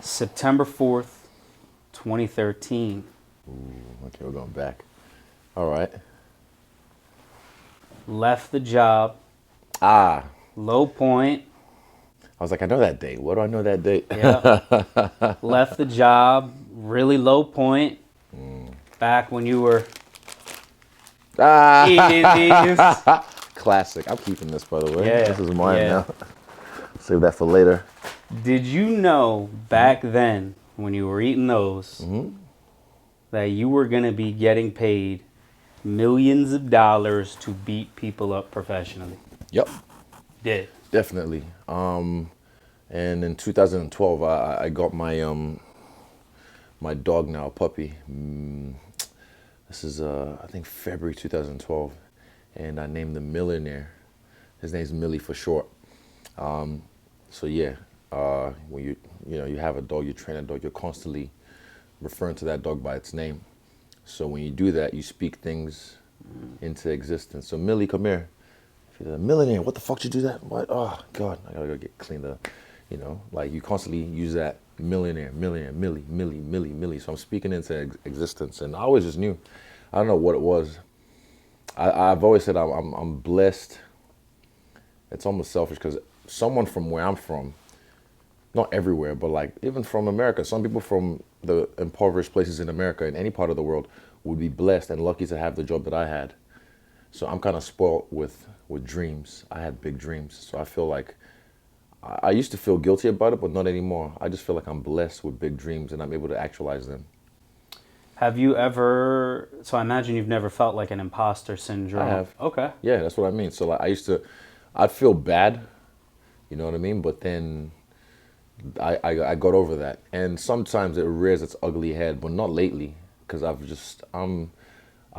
September 4th, 2013. Ooh, okay, we're going back. All right. Left the job. Ah, Low point. I was like, I know that date. What do I know that date? Yeah. Left the job. Really low point. Back when you were eating these. Classic. I'm keeping this, by the way. Yeah, This is mine yeah. now. Save that for later. Did you know back then when you were eating those that you were going to be getting paid millions of dollars to beat people up professionally? Yep, Did. definitely. And in 2012, I got my my dog now, a puppy. This is I think February 2012, and I named him Millionaire. His name's Millie for short. So yeah, when you have a dog, you train a dog, you're constantly referring to that dog by its name. So when you do that, you speak things into existence. So Millie, come here. If you're a millionaire, what the fuck did you do that? What? Oh God, I gotta go get cleaned up. Like you constantly use that millionaire, Millie. So I'm speaking into existence, and I always just knew. I don't know what it was. I've always said I'm blessed. It's almost selfish because someone from where I'm from, not everywhere, but like even from America, some people from the impoverished places in America, in any part of the world, would be blessed and lucky to have the job that I had. So I'm kind of spoiled with dreams. I had big dreams. So I feel like I used to feel guilty about it, but not anymore. I just feel like I'm blessed with big dreams and I'm able to actualize them. Have you ever, so I imagine you've never felt like an imposter syndrome. I have. Okay. Yeah, that's what I mean. So like I'd feel bad, you know what I mean? But then I got over that. And sometimes it rears its ugly head, but not lately, because I'm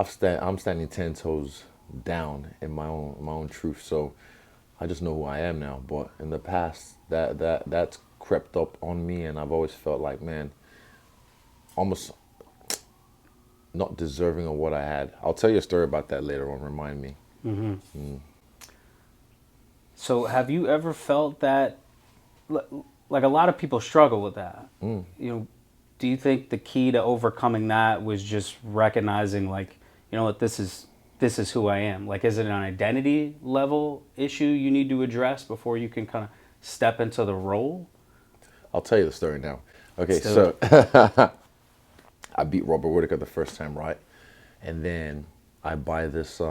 standing 10 toes down in my own truth. So I just know who I am now. But in the past, that's crept up on me, and I've always felt like, man, almost not deserving of what I had. I'll tell you a story about that later on. Remind me. So have you ever felt that, like a lot of people struggle with that? Do you think the key to overcoming that was just recognizing, like, you know what, this is who I am? Like, is it an identity level issue you need to address before you can kind of step into the role? I'll tell you the story now. Okay, Let's do so I beat Robert Whittaker the first time, right? And then I buy this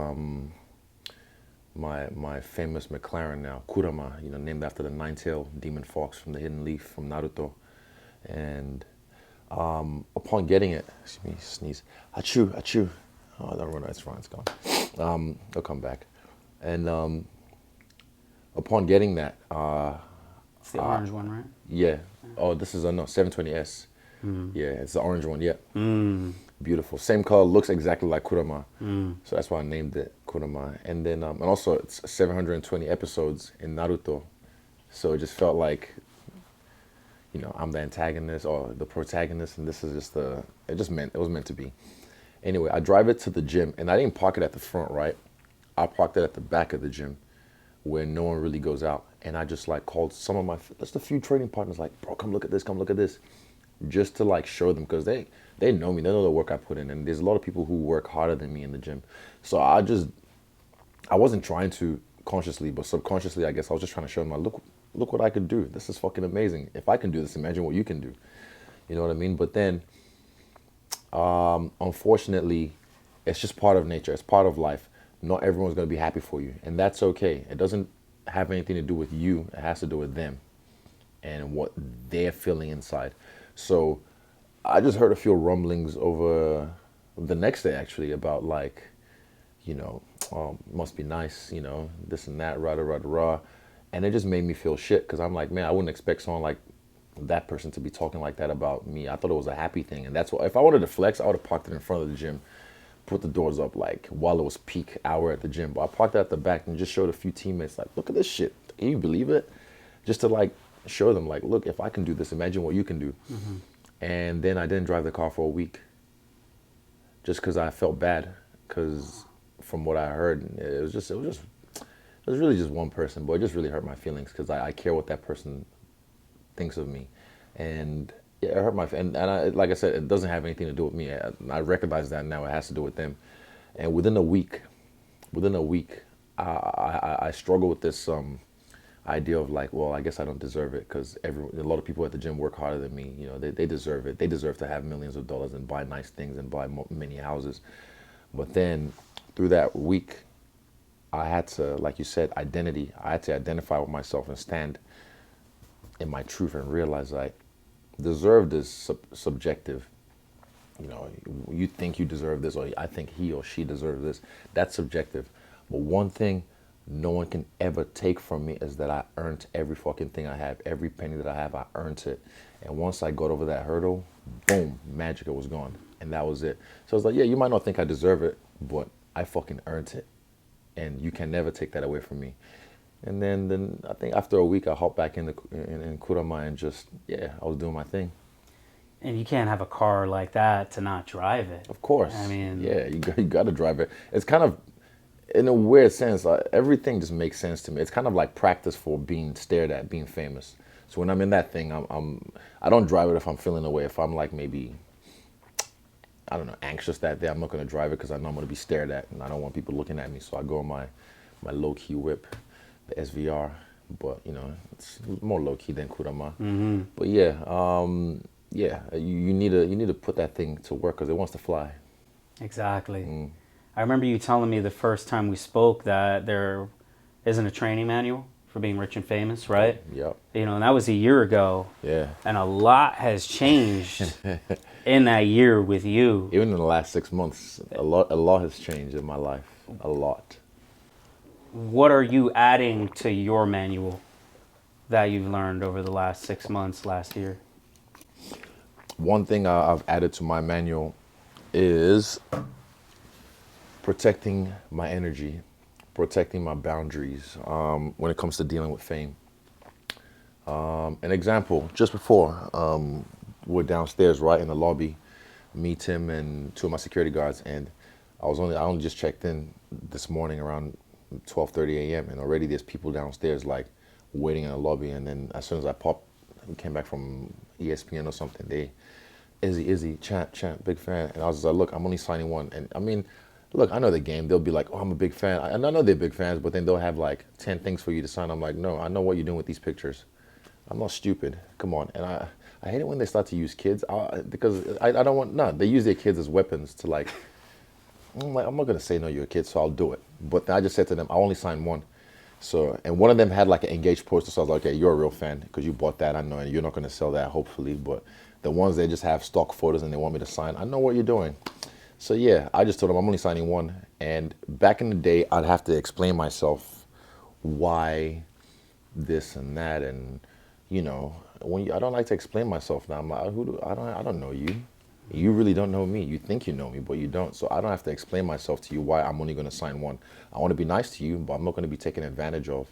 my famous McLaren now, Kurama, named after the nine-tailed demon fox from the Hidden Leaf from Naruto. And upon getting it, excuse me, sneeze, achoo. Oh, don't run, it's fine, it's gone. It'll come back. And upon getting that, It's the orange one, right? yeah. Oh, this is a 720S. Yeah, it's the orange one. Yeah. Beautiful. Same color, looks exactly like Kurama. So that's why I named it Kurama. And then, and also it's 720 episodes in Naruto. So it just felt like, I'm the antagonist or the protagonist, and this is just it was meant to be. Anyway, I drive it to the gym, and I didn't park it at the front, right? I parked it at the back of the gym where no one really goes out. And I just like called some of just a few training partners, like, bro, come look at this. Just to like show them, because they know me, they know the work I put in, and there's a lot of people who work harder than me in the gym. So I wasn't trying to consciously, but subconsciously, I guess I was just trying to show them, like, look what I could do. This is fucking amazing. If I can do this, imagine what you can do. You know what I mean? But then, unfortunately, it's just part of nature. It's part of life. Not everyone's gonna be happy for you, and that's okay. It doesn't have anything to do with you. It has to do with them and what they're feeling inside. So I just heard a few rumblings over the next day, actually, about like, must be nice, this and that, rah. And it just made me feel shit, because I'm like, man, I wouldn't expect someone like that person to be talking like that about me. I thought it was a happy thing. And that's what, if I wanted to flex, I would have parked it in front of the gym, put the doors up like while it was peak hour at the gym. But I parked it at the back and just showed a few teammates, like, look at this shit. Can you believe it? Just to like show them, like, look, if I can do this, imagine what you can do. And then I didn't drive the car for a week, just because I felt bad, because from what I heard, it was really just one person, but it just really hurt my feelings, because I care what that person thinks of me. And Yeah, it hurt my and like I said, it doesn't have anything to do with me. I recognize that now. It has to do with them. And within a week, I struggle with this idea of like, well, I guess I don't deserve it because a lot of people at the gym work harder than me. You know, they deserve it. They deserve to have millions of dollars and buy nice things and buy many houses. But then through that week, I had to, like you said, identity. I had to identify with myself and stand in my truth and realize like deserved is subjective. You know, you think you deserve this, or I think he or she deserves this. That's subjective. But one thing no one can ever take from me is that I earned every fucking thing I have. Every penny that I have, I earned it. And once I got over that hurdle, boom, magic, it was gone. And that was it. So it's like, yeah, you might not think I deserve it, but I fucking earned it. And you can never take that away from me. And then I think after a week, I hopped back in Kurama and just, yeah, I was doing my thing. And you can't have a car like that to not drive it. Of course. I mean, yeah, you got to drive it. It's kind of, in a weird sense, everything just makes sense to me. It's kind of like practice for being stared at, being famous. So when I'm in that thing, I don't drive it if I'm feeling away. If I'm like maybe, I don't know, anxious that day, I'm not going to drive it because I know I'm going to be stared at and I don't want people looking at me. So I go on my low-key whip, the SVR. But, you know, it's more low-key than Kurama. Mm-hmm. But yeah, you need to put that thing to work because it wants to fly. Exactly. I remember you telling me the first time we spoke that there isn't a training manual for being rich and famous, right? Yep. You know, and that was a year ago. Yeah. And a lot has changed in that year with you. Even in the last 6 months, a lot has changed in my life. A lot. What are you adding to your manual that you've learned over the last 6 months, last year? One thing I've added to my manual is protecting my energy, protecting my boundaries when it comes to dealing with fame. An example, just before we're downstairs, right in the lobby, me, Tim, and two of my security guards, and I only just checked in this morning around 12:30 a.m. and already there's people downstairs like waiting in the lobby. And then as soon as we came back from ESPN or something, Izzy, champ, big fan. And I was just like, look, I'm only signing one. And I mean, look, I know the game. They'll be like, oh, I'm a big fan. And I know they're big fans, but then they'll have like 10 things for you to sign. I'm like, no, I know what you're doing with these pictures. I'm not stupid. Come on. And I hate it when they start to use kids because I don't want, no, they use their kids as weapons to like, I'm not going to say no, you're a kid, so I'll do it. But I just said to them, I only signed one. So, and one of them had like an engaged poster. So I was like, okay, you're a real fan because you bought that. I know, and you're not going to sell that, hopefully. But the ones that just have stock photos and they want me to sign, I know what you're doing. So yeah, I just told them I'm only signing one. And back in the day, I'd have to explain myself why this and that. And, you know, I don't like to explain myself now. I'm like, I don't know you. You really don't know me. You think you know me, but you don't. So I don't have to explain myself to you why I'm only going to sign one. I want to be nice to you, but I'm not going to be taken advantage of.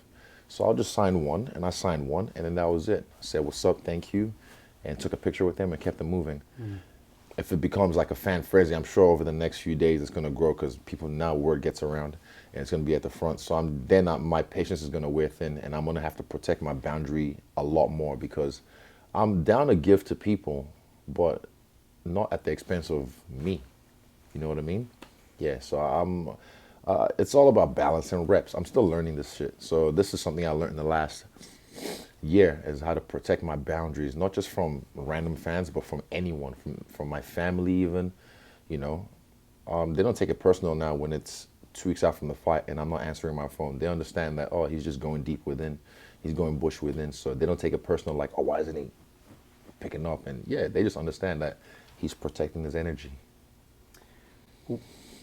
So I'll just sign one, and I signed one, and then that was it. I said, what's up, thank you, and took a picture with them and kept them moving. If it becomes like a fan frenzy, I'm sure over the next few days it's going to grow because people now, word gets around, and it's going to be at the front. So my patience is going to wear thin, and I'm going to have to protect my boundary a lot more because I'm down to give to people, but not at the expense of me. You know what I mean? Yeah, so it's all about balance and reps. I'm still learning this shit. So this is something I learned in the last year, is how to protect my boundaries, not just from random fans, but from anyone, from my family even, you know. They don't take it personal now when it's 2 weeks out from the fight and I'm not answering my phone. They understand that, oh, he's just going deep within. He's going bush within. So they don't take it personal like, oh, why isn't he picking up? And yeah, they just understand that he's protecting his energy.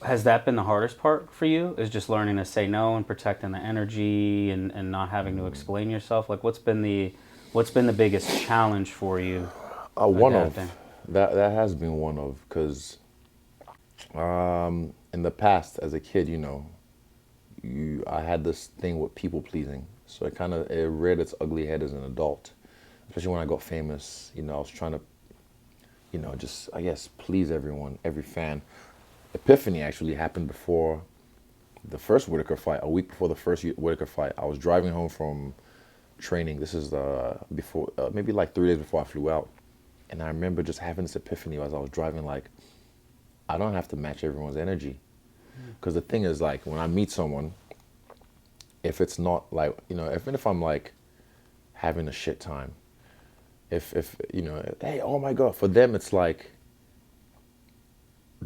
Has that been the hardest part for you? Is just learning to say no and protecting the energy and not having to explain yourself? Like what's been the biggest challenge for you? That has been one of, because in the past as a kid, you know, I had this thing with people pleasing. So it reared its ugly head as an adult, especially when I got famous. You know, I was trying to, you know, just, I guess, please everyone, every fan. Epiphany actually happened before the first Whitaker fight, a week before the first Whitaker fight. I was driving home from training. This is before, maybe like 3 days before I flew out. And I remember just having this epiphany as I was driving, like, I don't have to match everyone's energy. Because the thing is, like, when I meet someone, if it's not like, even if I'm like having a shit time, if hey, oh my God, for them it's like,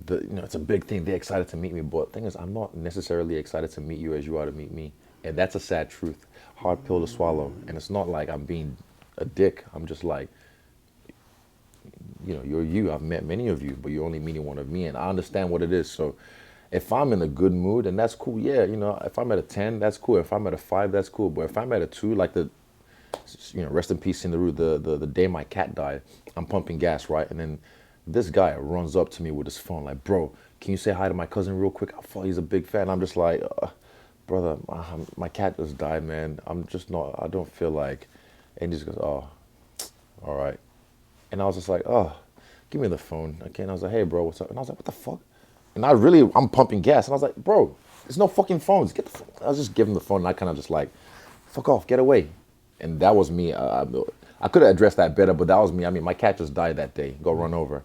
it's a big thing. They're excited to meet me. But the thing is, I'm not necessarily excited to meet you as you are to meet me. And that's a sad truth. Hard pill to swallow. And it's not like I'm being a dick. I'm just like, you're you. I've met many of you, but you're only meeting one of me. And I understand what it is. So if I'm in a good mood, and that's cool. Yeah, if I'm at a 10, that's cool. If I'm at a 5, that's cool. But if I'm at a 2, like rest in peace in the day my cat died, I'm pumping gas, right? And then this guy runs up to me with his phone, like, bro, can you say hi to my cousin real quick? I thought he's a big fan. I'm just like, brother, my cat just died, man. I don't feel like, and he just goes, oh, all right. And I was just like, oh, give me the phone. Okay, and I was like, hey, bro, what's up? And I was like, what the fuck? And I'm pumping gas. And I was like, bro, there's no fucking phones. Get the phone. I was just giving the phone, and I kind of just like, fuck off, get away. And that was me. I could have addressed that better, but that was me. I mean, my cat just died that day, got run over.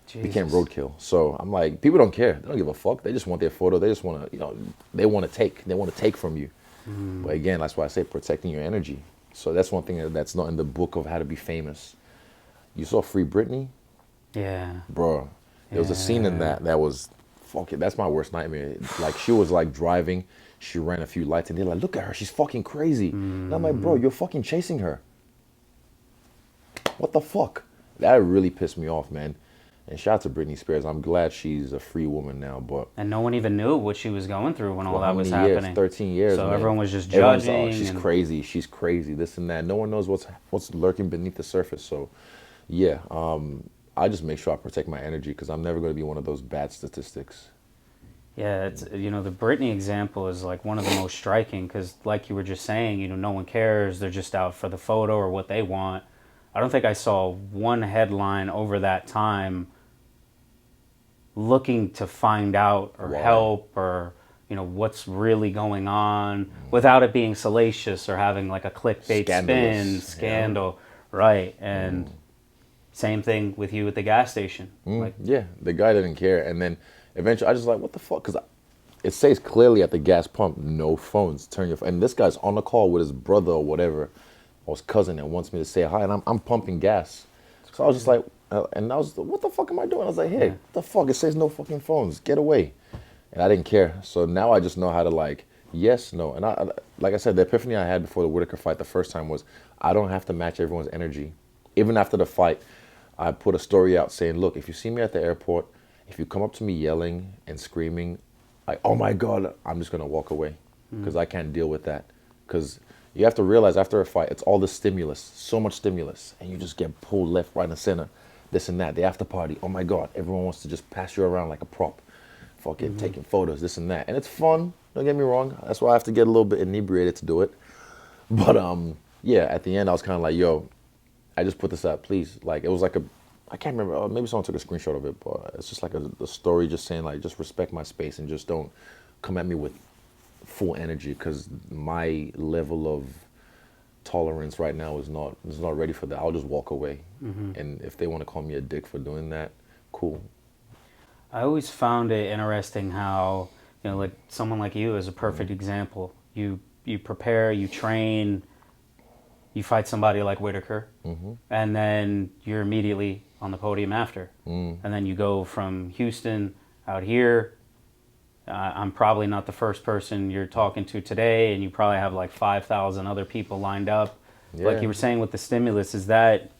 Jesus. Became roadkill. So I'm like, people don't care. They don't give a fuck. They just want their photo. They just want to, they want to take. They want to take from you. But again, that's why I say protecting your energy. So that's one thing that's not in the book of how to be famous. You saw Free Britney? Yeah. Bro, there was a scene in that was, fuck it, that's my worst nightmare. Like, she was like driving, she ran a few lights, and they're like, look at her, she's fucking crazy. And I'm like, bro, you're fucking chasing her. What the fuck? That really pissed me off, man. And shout out to Britney Spears. I'm glad she's a free woman now, but... And no one even knew what she was going through when all that was happening. 13 years, so man. Everyone was just judging. Oh, she's crazy, this and that. No one knows what's lurking beneath the surface. So, yeah, I just make sure I protect my energy because I'm never going to be one of those bad statistics. Yeah, it's the Britney example is like one of the most striking because, like you were just saying, no one cares. They're just out for the photo or what they want. I don't think I saw one headline over that time looking to find out or help or what's really going on without it being salacious or having like a clickbait scandal, right? And same thing with you at the gas station. Yeah, the guy didn't care, and then eventually I just like, what the fuck? Because it says clearly at the gas pump, no phones. Turn your phone. And this guy's on the call with his brother or whatever, or his cousin, and wants me to say hi, and I'm pumping gas. So I was just like, and I was, what the fuck am I doing? I was like, hey, what the fuck? It says no fucking phones. Get away. And I didn't care. So now I just know how to like, yes, no. And I like I said, the epiphany I had before the Whittaker fight the first time was I don't have to match everyone's energy. Even after the fight, I put a story out saying, look, if you see me at the airport, if you come up to me yelling and screaming, like, oh my God, I'm just going to walk away because I can't deal with that. Because you have to realize after a fight, it's all the stimulus, so much stimulus, and you just get pulled left, right, and center, this and that, the after party. Oh my God, everyone wants to just pass you around like a prop, fucking taking photos, this and that. And it's fun, don't get me wrong. That's why I have to get a little bit inebriated to do it. But yeah, at the end, I was kind of like, yo, I just put this out, please. Like, it was like I can't remember, maybe someone took a screenshot of it, but it's just like a story just saying, like, just respect my space and just don't come at me with full energy because my level of tolerance right now is not ready for that. I'll just walk away. And if they want to call me a dick for doing that, cool. I always found it interesting how, like someone like you is a perfect example. You prepare, you train, you fight somebody like Whittaker, and then you're immediately on the podium after. And then you go from Houston out here. I'm probably not the first person you're talking to today, and you probably have like 5,000 other people lined up. Yeah. Like you were saying with the stimulus, is that,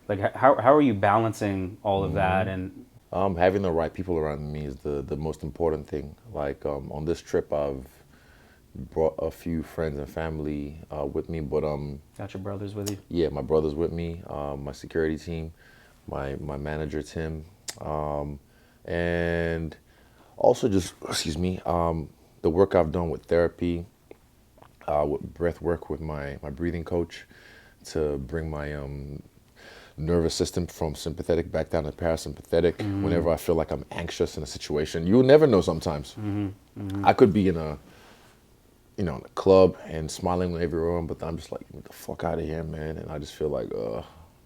like, how are you balancing all of that? And having the right people around me is the most important thing. Like on this trip, I've brought a few friends and family with me, but got your brothers with you? Yeah, my brother's with me, my security team, my manager Tim, and also just the work I've done with therapy, with breath work with my breathing coach to bring my nervous system from sympathetic back down to parasympathetic whenever I feel like I'm anxious in a situation. You'll never know sometimes. I could be in a club and smiling with everyone, but I'm just like, get the fuck out of here, man. And I just feel like,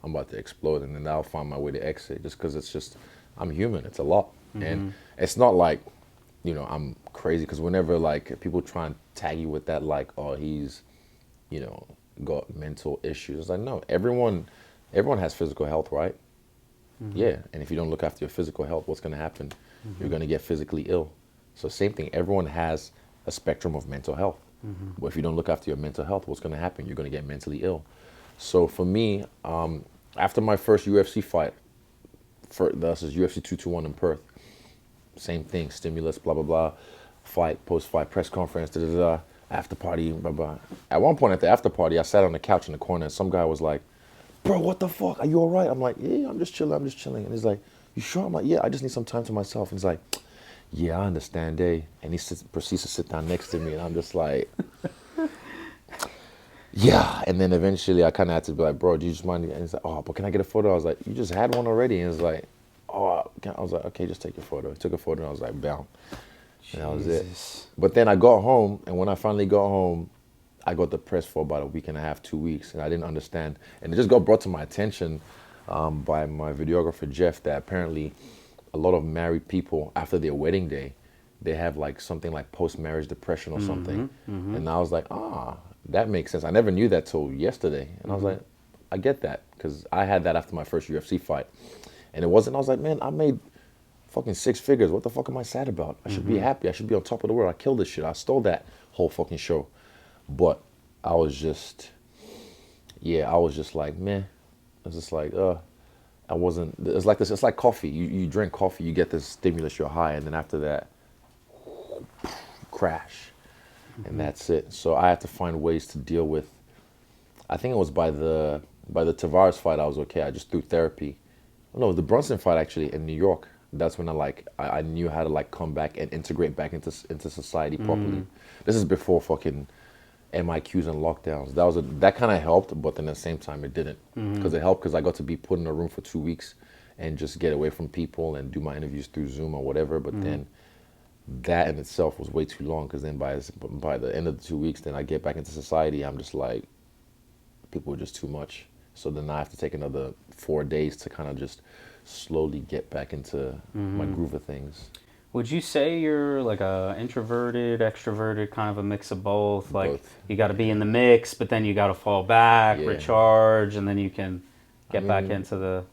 I'm about to explode, and then I'll find my way to exit, just because it's just, I'm human. It's a lot, and it's not like, I'm crazy, because whenever like people try and tag you with that, like, oh, he's, got mental issues. It's like, no, everyone has physical health, right? Yeah, and if you don't look after your physical health, what's going to happen? You're going to get physically ill. So same thing, everyone has a spectrum of mental health. But if you don't look after your mental health, what's going to happen? You're going to get mentally ill. So for me, after my first UFC fight, this is UFC 221 in Perth, same thing, stimulus, blah, blah, blah, fight, post-fight, press conference, da-da-da, after party, blah, blah. At one point at the after party, I sat on the couch in the corner, and some guy was like, bro, what the fuck? Are you all right? I'm like, yeah, I'm just chilling. And he's like, you sure? I'm like, yeah, I just need some time to myself. And he's like, yeah, I understand, eh? And he proceeds to sit down next to me, and I'm just like, yeah. And then eventually I kind of had to be like, bro, do you just mind? And he's like, oh, but can I get a photo? I was like, you just had one already. And he's like, oh, I was like, okay, just take your photo. He took a photo, and I was like, bam. And that was it. But then I got home, and when I finally got home, I got depressed for about a week and a half, 2 weeks, and I didn't understand. And it just got brought to my attention by my videographer, Jeff, that apparently a lot of married people, after their wedding day, they have like something like post-marriage depression or something. And I was like, that makes sense. I never knew that till yesterday. And I was like, I get that, because I had that after my first UFC fight. And I was like, man, I made fucking 6 figures. What the fuck am I sad about? I should be happy. I should be on top of the world. I killed this shit. I stole that whole fucking show. But I was just like, meh. I was just like, I wasn't, it's like this, it's like coffee. You drink coffee, you get this stimulus, you're high, and then after that, crash. And that's it. So I had to find ways to deal with, I think it was by the Tavares fight, I was okay. I just threw therapy. No, the Brunson fight actually in New York. That's when I knew how to like come back and integrate back into society properly. This is before fucking MIQs and lockdowns. That kind of helped, but then at the same time it didn't, because it helped because I got to be put in a room for 2 weeks and just get away from people and do my interviews through Zoom or whatever. But then that in itself was way too long, because then by the end of the 2 weeks, then I get back into society. I'm just like, people are just too much. So then I have to take another 4 days to kind of just slowly get back into my groove of things. Would you say you're like a introverted, extroverted, kind of a mix of both? Like Both. you got to be in the mix, but then you got to fall back, recharge, and then you can get back into the...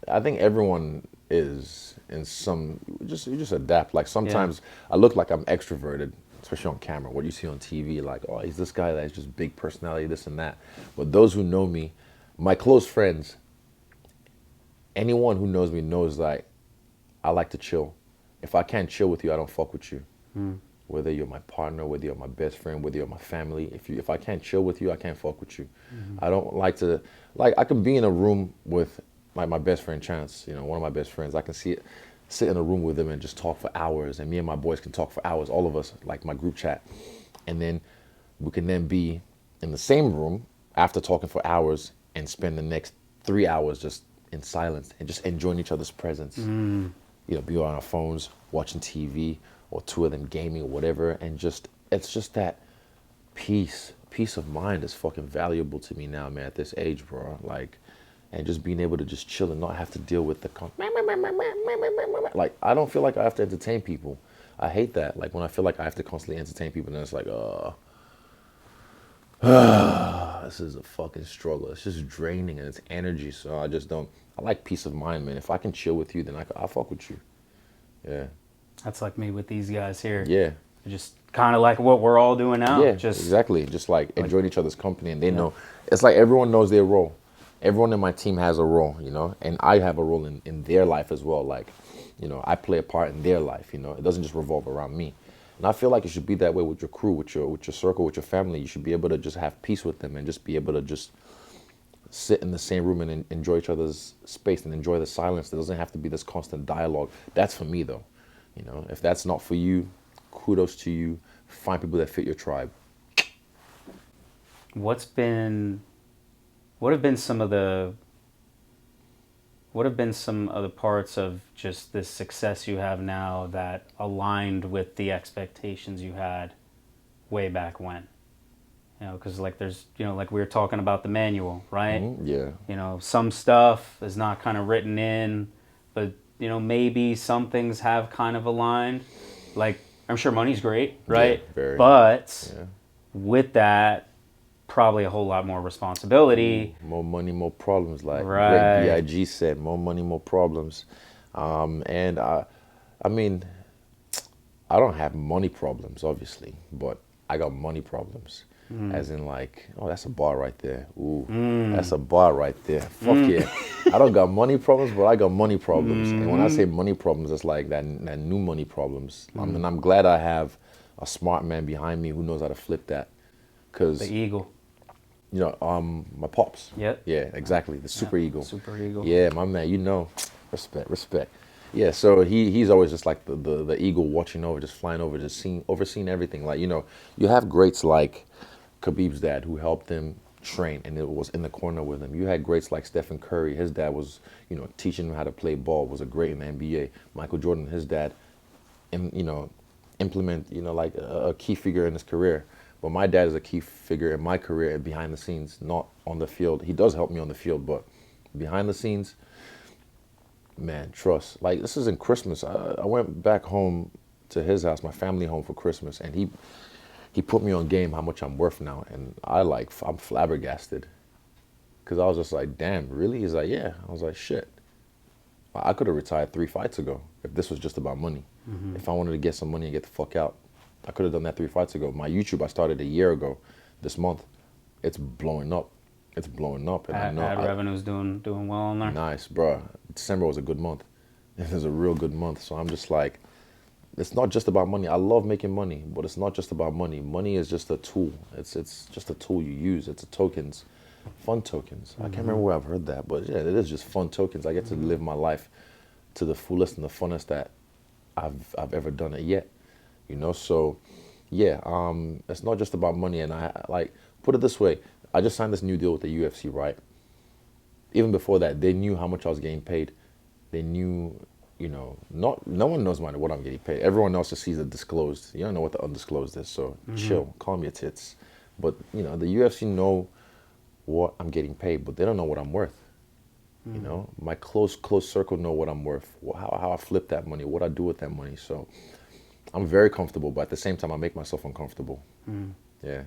I think everyone is in some, you just adapt. Like sometimes I look like I'm extroverted, especially on camera. What you see on TV, like, oh, he's this guy that's just big personality, this and that. But those who know me, my close friends, anyone who knows me knows that I like to chill. If I can't chill with you, I don't fuck with you. Whether you're my partner, whether you're my best friend, whether you're my family, if I can't chill with you, I can't fuck with you. I don't like to, like, I can be in a room with my best friend Chance, one of my best friends. I can sit in a room with him and just talk for hours, and me and my boys can talk for hours, all of us, like my group chat. And then we can then be in the same room after talking for hours and spend the next 3 hours just in silence and just enjoying each other's presence. Be on our phones, watching TV, or 2 of them gaming or whatever, and it's just that peace of mind is fucking valuable to me now, man, at this age, bro. Like, and just being able to just chill and not have to deal with the like, I don't feel like I have to entertain people. I hate that. Like, when I feel like I have to constantly entertain people, then it's like, this is a fucking struggle. It's just draining, and it's energy. So I just don't. I like peace of mind, man. If I can chill with you, then I'll fuck with you. Yeah. That's like me with these guys here. Yeah. Just kind of like what we're all doing now. Yeah, exactly. Just like enjoying each other's company, and they know. It's like everyone knows their role. Everyone in my team has a role, and I have a role in their life as well. Like, I play a part in their life. It doesn't just revolve around me. And I feel like it should be that way with your crew, with your circle, with your family. You should be able to just have peace with them and just be able to just sit in the same room and enjoy each other's space and enjoy the silence. There doesn't have to be this constant dialogue. That's for me, though. If that's not for you, kudos to you. Find people that fit your tribe. What have been some of the parts of just this success you have now that aligned with the expectations you had way back when? You know, because like there's, you know, like we were talking about the manual, right? Yeah. You know, some stuff is not kind of written in, but, you know, maybe some things have kind of aligned. Like, I'm sure money's great, right? Yeah, very. But Yeah. with that, probably a whole lot more responsibility. More money, more problems. Like Right. great Big said, more money, more problems. And I mean, I don't have money problems, obviously, but I got money problems. As in, like, oh, that's a bar right there. Ooh, that's a bar right there. Fuck yeah. I don't got money problems, but I got money problems. And when I say money problems, it's like that new money problems. I mean, I'm glad I have a smart man behind me who knows how to flip that. Because, The eagle. you know, my pops. Yep. Yeah, exactly. The super eagle. Super eagle. Yeah, my man, you know, respect. Yeah, so he's always just like the eagle watching over, just flying over, just overseeing everything. Like, you know, you have greats like Khabib's dad who helped him train and it was in the corner with him. You had greats like Stephen Curry. His dad was, you know, teaching him how to play ball, was a great in the NBA. Michael Jordan, his dad, you know, implement, you know, like a key figure in his career. But my dad is a key figure in my career and behind the scenes, not on the field. He does help me on the field, but behind the scenes, man, trust. Like, this is in Christmas. I went back home to his house, my family home for Christmas, and he put me on game how much I'm worth now, and I'm flabbergasted, because I was just like, damn, really? He's like, yeah. I was like, shit. I could have retired 3 fights ago if this was just about money. If I wanted to get some money and get the fuck out, I could have done that 3 fights ago. My YouTube, I started a year ago this month. It's blowing up. It's blowing up. And Ad, I know revenue's doing well on there. Nice, bro. December was a good month. It was a real good month. So I'm just like, it's not just about money. I love making money, but it's not just about money. Money is just a tool. It's just a tool you use. It's a tokens, fun tokens. I can't remember where I've heard that, but yeah, it is just fun tokens. I get to live my life to the fullest and the funnest that I've ever done it yet. You know, so yeah, it's not just about money. And I like, put it this way, I just signed this new deal with the UFC, right? Even before that, they knew how much I was getting paid. They knew, you know, no one knows what I'm getting paid. Everyone else just sees the disclosed. You don't know what the undisclosed is, so chill, calm your tits. But, you know, the UFC know what I'm getting paid, but they don't know what I'm worth. You know, my close circle know what I'm worth, how I flip that money, what I do with that money. So I'm very comfortable, but at the same time, I make myself uncomfortable. Yeah.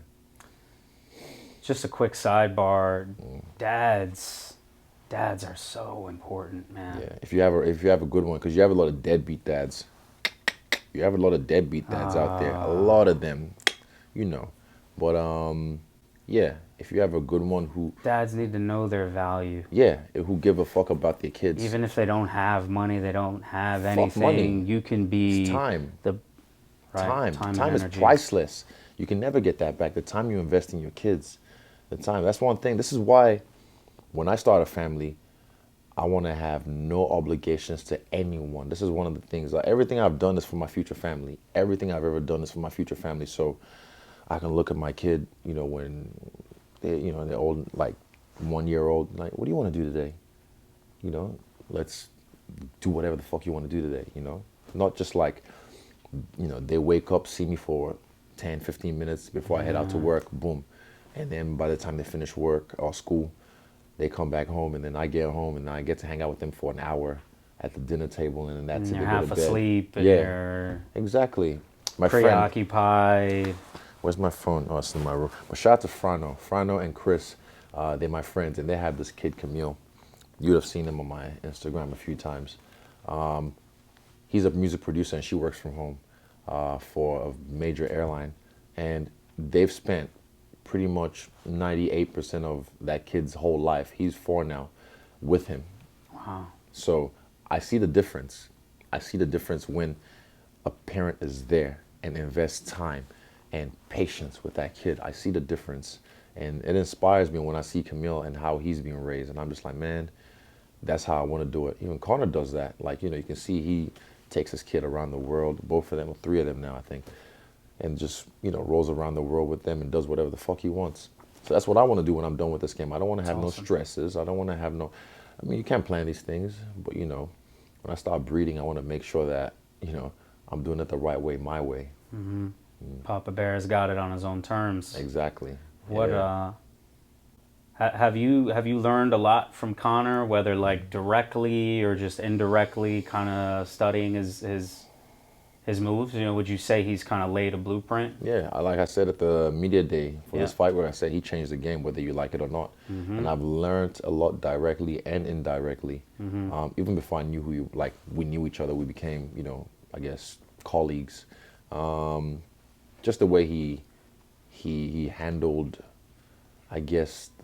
Just a quick sidebar. Dads are so important, man. Yeah. If you have a good one, because you have a lot of deadbeat dads. You have a lot of deadbeat dads out there. A lot of them, you know. But yeah, if you have a good one who Dads need to know their value. Yeah, who give a fuck about their kids. Even if they don't have money, they don't have Fuck anything. money. You can be It's time. Time and is energy. priceless. You can never get that back. The time you invest in your kids, the time. That's one thing. This is why when I start a family, I want to have no obligations to anyone. This is one of the things. Like, everything I've done is for my future family. Everything I've ever done is for my future family. So I can look at my kid, you know, when they're old, like 1 year old, like, what do you want to do today? You know, let's do whatever the fuck you want to do today, you know? Not just like, you know, they wake up, see me for 10, 15 minutes before I head out to work, boom. And then by the time they finish work or school, they come back home, and then I get home and I get to hang out with them for an hour at the dinner table, and then that's it. You're They go half to bed. asleep and Yeah, you're exactly. My friend, preoccupied. where's my phone? Oh, it's in my room. But shout out to Frano and Chris. They're my friends, and they have this kid, Camille. You'd have seen him on my Instagram a few times. He's a music producer, and she works from home for a major airline. And they've spent pretty much 98% of that kid's whole life, he's 4 now, with him. Wow. So I see the difference. I see the difference when a parent is there and invests time and patience with that kid. I see the difference. And it inspires me when I see Camille and how he's being raised. And I'm just like, man, that's how I want to do it. Even Connor does that. Like, you know, you can see he takes his kid around the world, both of them, 3 of them now, I think, and just, you know, rolls around the world with them and does whatever the fuck he wants. So that's what I want to do when I'm done with this game. I don't want to have no stresses. I don't want to have no, I mean, you can't plan these things, but, you know, when I start breeding, I want to make sure that, you know, I'm doing it the right way, my way. Papa Bear's got it on his own terms. Exactly. What Yeah. have you learned a lot from Connor, whether like directly or just indirectly, kind of studying his moves? You know, would you say he's kind of laid a blueprint? Yeah, like I said at the media day for Yeah. this fight, where I said he changed the game, whether you like it or not. And I've learned a lot directly and indirectly. Even before I knew who you, like we knew each other, we became, I guess colleagues. Just the way he handled, I guess I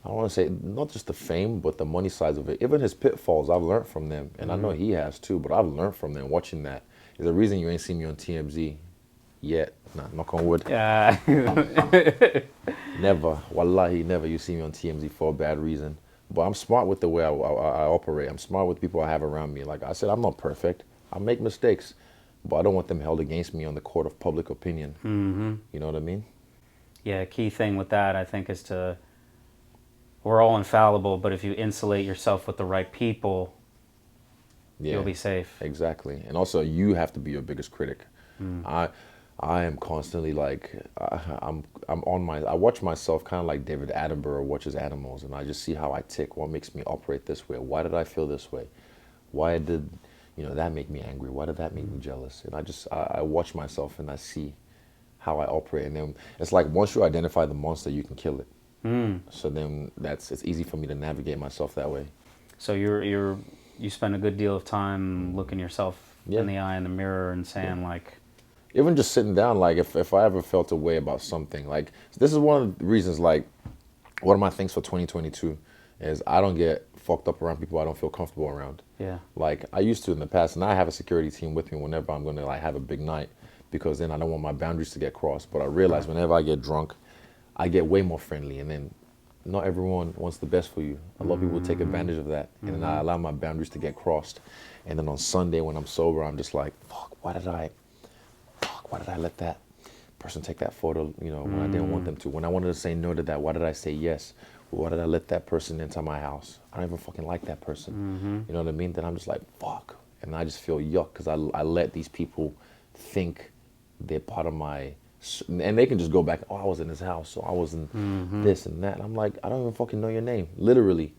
don't want to say not just the fame, but the money sides of it. Even his pitfalls, I've learned from them, and I know he has too. But I've learned from them watching that. There's a reason you ain't seen me on TMZ yet. Nah, knock on wood. Yeah. Never, wallahi, never. You see me on TMZ for a bad reason. But I'm smart with the way I operate. I'm smart with people I have around me. Like I said, I'm not perfect. I make mistakes, but I don't want them held against me on the court of public opinion. You know what I mean? Yeah. Key thing with that, I think, is we're all infallible, but if you insulate yourself with the right people, Yeah, you'll be safe. exactly. And also, you have to be your biggest critic. I am constantly like I'm on my. I watch myself kind of like David Attenborough watches animals, and I just see how I tick. What makes me operate this way? Why did I feel this way? Why did that make me angry? Why did that make me jealous? And I watch myself and I see how I operate, and then it's like once you identify the monster, you can kill it. So then it's easy for me to navigate myself that way. So you spend a good deal of time looking yourself Yeah. in the eye in the mirror and saying like, Even just sitting down, like if I ever felt a way about something, like this is one of the reasons, like one of my things for 2022 is I don't get fucked up around people I don't feel comfortable around. yeah, Like I used to in the past, and I have a security team with me whenever I'm gonna like have a big night, because then I don't want my boundaries to get crossed. But I realize whenever I get drunk, I get way more friendly, and then not everyone wants the best for you. A lot of people take advantage of that, and then I allow my boundaries to get crossed. And then on Sunday when I'm sober, I'm just like, fuck, why did I let that person take that photo, when I didn't want them to? When I wanted to say no to that, why did I say yes? Why did I let that person into my house? I don't even fucking like that person. You know what I mean? Then I'm just like, fuck. And I just feel yuck because I let these people think they're part of my, and they can just go back, oh, I was in his house, so I was in this and that. And I'm like, I don't even fucking know your name. Literally.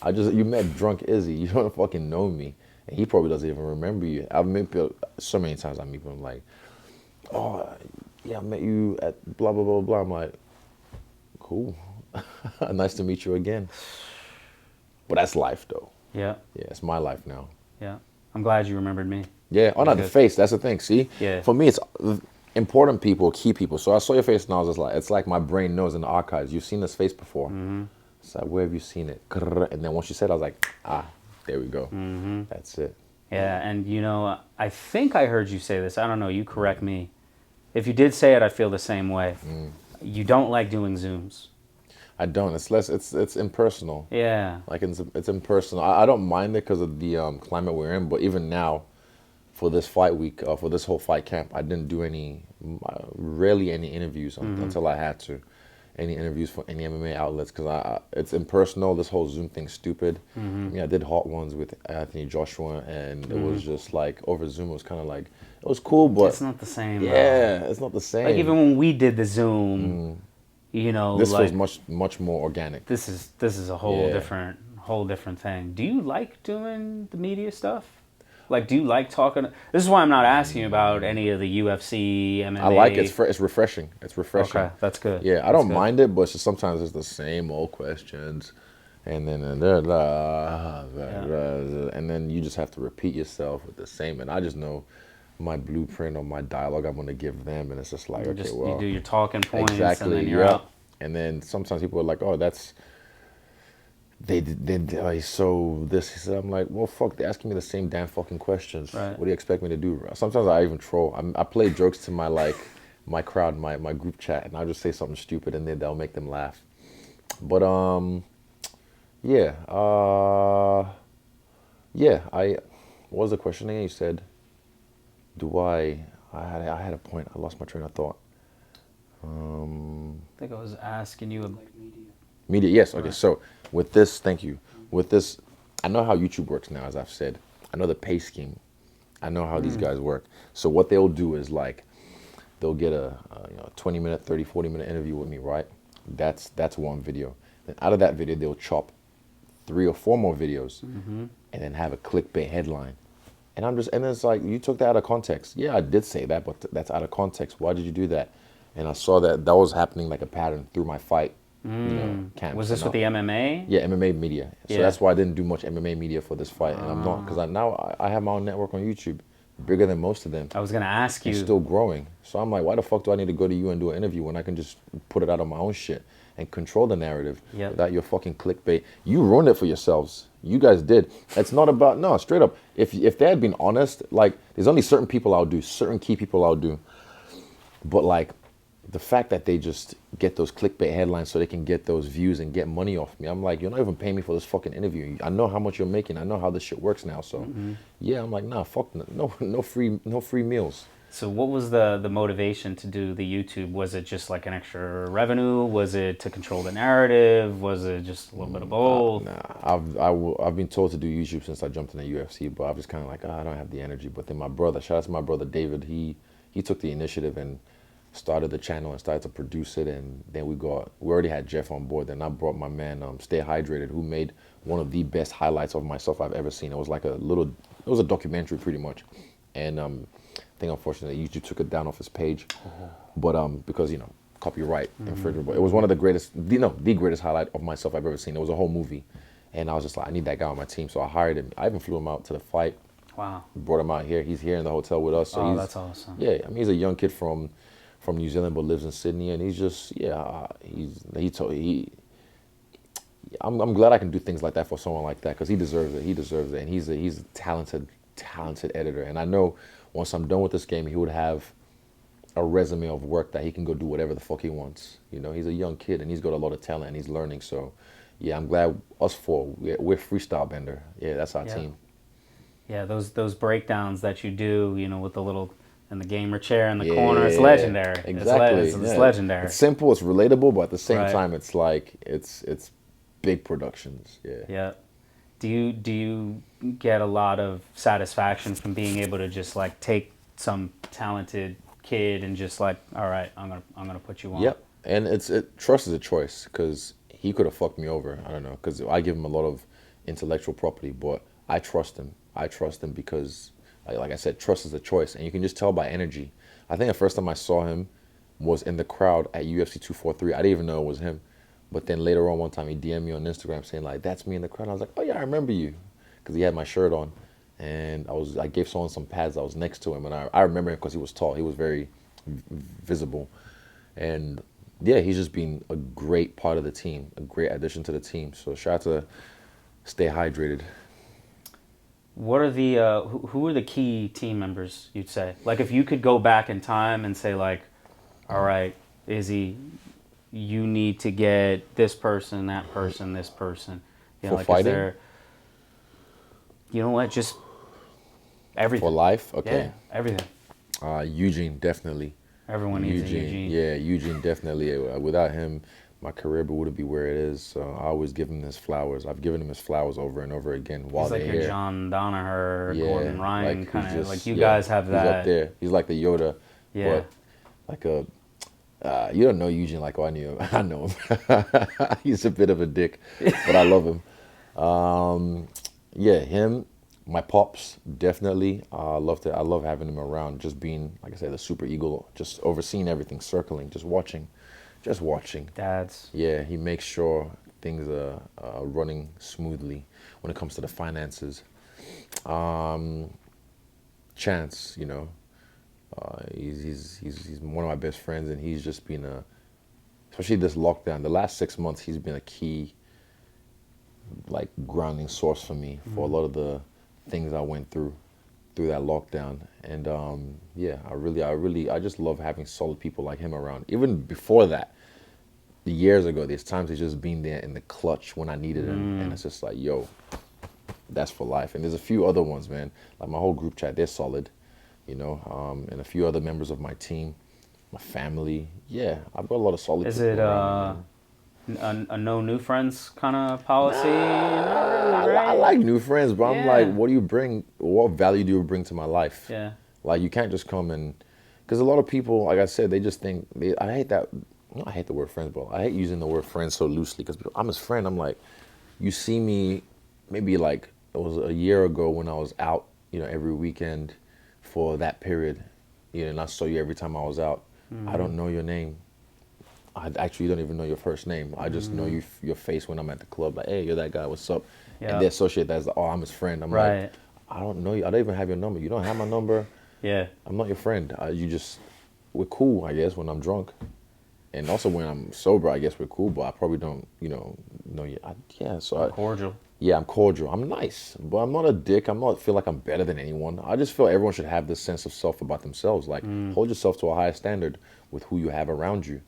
You met drunk Izzy. You don't fucking know me. And he probably doesn't even remember you. I've met people, so many times I meet people, I'm like, oh, yeah, I met you at blah, blah, blah, blah. I'm like, cool. Nice to meet you again. But that's life, though. yeah, Yeah, it's my life now. yeah. I'm glad you remembered me. Yeah, oh, not the Because- face. That's the thing. See? Yeah. For me, it's important people, key people. So I saw your face and I was just like, it's like my brain knows in the archives. You've seen this face before. It's like, where have you seen it? And then once you said it, I was like, there we go. That's it. Yeah, and I think I heard you say this. I don't know. You correct me. If you did say it, I feel the same way. You don't like doing Zooms. I don't. It's less. It's impersonal. Yeah. Like it's impersonal. I don't mind it because of the climate we're in. But even now, for this fight week, for this whole fight camp, I didn't do rarely any interviews until I had to. Any interviews for any MMA outlets because it's impersonal. This whole Zoom thing's stupid. I mean, I did hot ones with Anthony Joshua, and it was just like over Zoom. It was kind of like it was cool, but It's not the same. yeah, it's not the same. Like even when we did the Zoom, this like was much more organic. this is a whole Yeah. different thing. Do you like doing the media stuff? Like, do you like talking? This is why I'm not asking you about any of the UFC, MMA. I like it. It's refreshing. It's refreshing. Okay, that's good. Yeah, I That's don't good. mind it, but it's just sometimes it's the same old questions, and then and then you just have to repeat yourself with the same. And I just know my blueprint or my dialogue I'm going to give them, and it's just like, okay, well, You do your talking points, exactly, and then you're yeah. out. And then sometimes people are like, oh, that's so this. He said, I'm like, well, fuck, they're asking me the same damn fucking questions. Right. What do you expect me to do? Sometimes I even troll. I play jokes to my crowd, my group chat, and I'll just say something stupid, and then they'll make them laugh. But yeah, what was the question again? You said, I had a point. I lost my train of thought. I think I was asking you. Media, yes. Okay, Right. so with this, thank you. With this, I know how YouTube works now, as I've said. I know the pay scheme. I know how these guys work. So what they'll do is like, they'll get a 20-minute, 30, 40-minute interview with me, right? That's one video. Then out of that video, they'll chop 3 or 4 more videos, and then have a clickbait headline. And it's like, you took that out of context. Yeah, I did say that, but that's out of context. Why did you do that? And I saw that was happening like a pattern through my fight, camps. Was this with the MMA? Yeah, MMA media. So Yeah. that's why I didn't do much MMA media for this fight, and I'm not, because now I have my own network on YouTube, bigger than most of them. I was gonna ask you. It's still growing. So I'm like, why the fuck do I need to go to you and do an interview when I can just put it out on my own shit and control the narrative without your fucking clickbait? You ruined it for yourselves. You guys did. It's not about, no, straight up. If they had been honest, like, there's only certain people I'll do, certain key people I'll do. But like, the fact that they just get those clickbait headlines so they can get those views and get money off me, I'm like, you're not even paying me for this fucking interview. I know how much you're making. I know how this shit works now. So yeah, I'm like, nah, fuck, no free meals. So what was the motivation to do the YouTube? Was it just like an extra revenue? Was it to control the narrative? Was it just a little bit of both? Nah, I've been told to do YouTube since I jumped in the UFC, but I'm just kind of like, I don't have the energy. But then my brother, shout out to my brother David, he took the initiative and started the channel and started to produce it. And then we already had Jeff on board. Then I brought my man Stay Hydrated, who made one of the best highlights of myself I've ever seen. It was like it was a documentary pretty much. And I think unfortunately YouTube took it down off his page, but because copyright infringement. But it was one of the greatest, the greatest highlight of myself I've ever seen. It was a whole movie, and I was just like, I need that guy on my team. So I hired him. I even flew him out to the fight. Wow. Brought him out here. He's here in the hotel with us. So That's awesome. Yeah, I mean, he's a young kid from New Zealand but lives in Sydney, and he's just I'm glad I can do things like that for someone like that, because he deserves it. He deserves it, and he's a talented editor. And I know once I'm done with this game, he would have a resume of work that he can go do whatever the fuck he wants. He's a young kid and he's got a lot of talent and he's learning. So yeah, I'm glad us four, we're Stylebender. Yeah, that's our team. Yeah, those breakdowns that you do, with the little and the gamer chair in the corner, it's legendary. Exactly. It's legendary. It's simple, it's relatable, but at the same time, it's like it's big productions. Yeah. Yeah. Do you get a lot of satisfaction from being able to just like take some talented kid and just like, all right, I'm gonna put you on? Yep. And trust is a choice, because he could have fucked me over. I don't know, because I give him a lot of intellectual property, but I trust him. I trust him because, like I said, trust is a choice, and you can just tell by energy. I think the first time I saw him was in the crowd at UFC 243. I didn't even know it was him. But then later on, one time he DM'd me on Instagram saying like, that's me in the crowd. And I was like, oh yeah, I remember you, because he had my shirt on, and I gave someone some pads. I was next to him, and I remember him because he was tall. He was very visible, and yeah, he's just been a great part of the team, a great addition to the team. So shout out to Stay Hydrated. What are the who are the key team members, you'd say? Like, if you could go back in time and say like, all right, Izzy, you need to get this person, that person, this person. For like, fighting? is there, you know what, just everything. For life? Okay. Yeah, everything. Eugene, definitely. Everyone needs a Eugene. Yeah, Eugene, definitely. Without him, my career wouldn't be where it is. So I always give him his flowers. I've given him his flowers over and over again while He's like they're your here. John Danaher, Gordon Ryan, like kind of. Like, you yeah, guys have that. He's up there. He's like the Yoda. Yeah. But like you don't know Eugene like I knew him. I know him. He's a bit of a dick, but I love him. Yeah, him. My pops, definitely. I love having him around. Just being, like I said, the super eagle, just overseeing everything, circling, just watching. Dads. Yeah, he makes sure things are running smoothly when it comes to the finances. Chance, he's one of my best friends, and he's just been especially this lockdown, the last 6 months, he's been a key, like, grounding source for me for a lot of the things I went through that lockdown. And yeah, I just love having solid people like him around. Even before that, years ago, there's times he's just been there in the clutch when I needed him, and it's just like, yo, that's for life. And there's a few other ones, man. Like my whole group chat, they're solid, and a few other members of my team, my family. Yeah, I've got a lot of solid people. Is it around me, a no new friends kind of policy? I like new friends, but I'm like, what do you bring? What value do you bring to my life? Yeah. Like, you can't just come and, Because a lot of people, like I said, they just think, I hate that, I hate the word friends, bro. I hate using the word friends so loosely because I'm his friend. I'm like, you see me maybe like it was a year ago when I was out, every weekend for that period, and I saw you every time I was out. I don't know your name. I actually don't even know your first name. I just know your face when I'm at the club. Like, hey, you're that guy. What's up? Yeah. And they associate that as, oh, I'm his friend. I'm like, I don't know you. I don't even have your number. You don't have my number. Yeah. I'm not your friend. We're cool, I guess, when I'm drunk. And also when I'm sober, I guess we're cool, but I probably don't, know you. Cordial. Yeah, I'm cordial. I'm nice, but I'm not a dick. Feel like I'm better than anyone. I just feel everyone should have this sense of self about themselves. Like, hold yourself to a higher standard with who you have around you.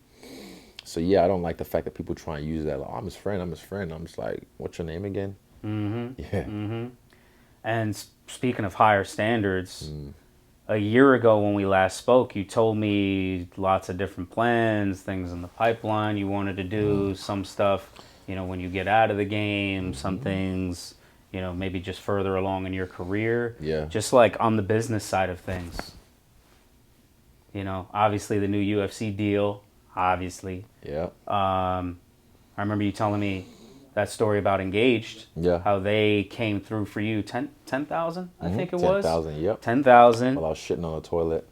So yeah, I don't like the fact that people try and use that. Like, oh, I'm his friend. I'm just like, what's your name again? Yeah. And speaking of higher standards, a year ago when we last spoke, you told me lots of different plans, things in the pipeline you wanted to do, some stuff, when you get out of the game, some things, maybe just further along in your career. Yeah. Just like on the business side of things. Obviously the new UFC deal, obviously. Yeah. I remember you telling me that story about Engaged. Yeah. How they came through for you. 10,000, I think it was. 10,000, yep. 10,000. While I was shitting on the toilet.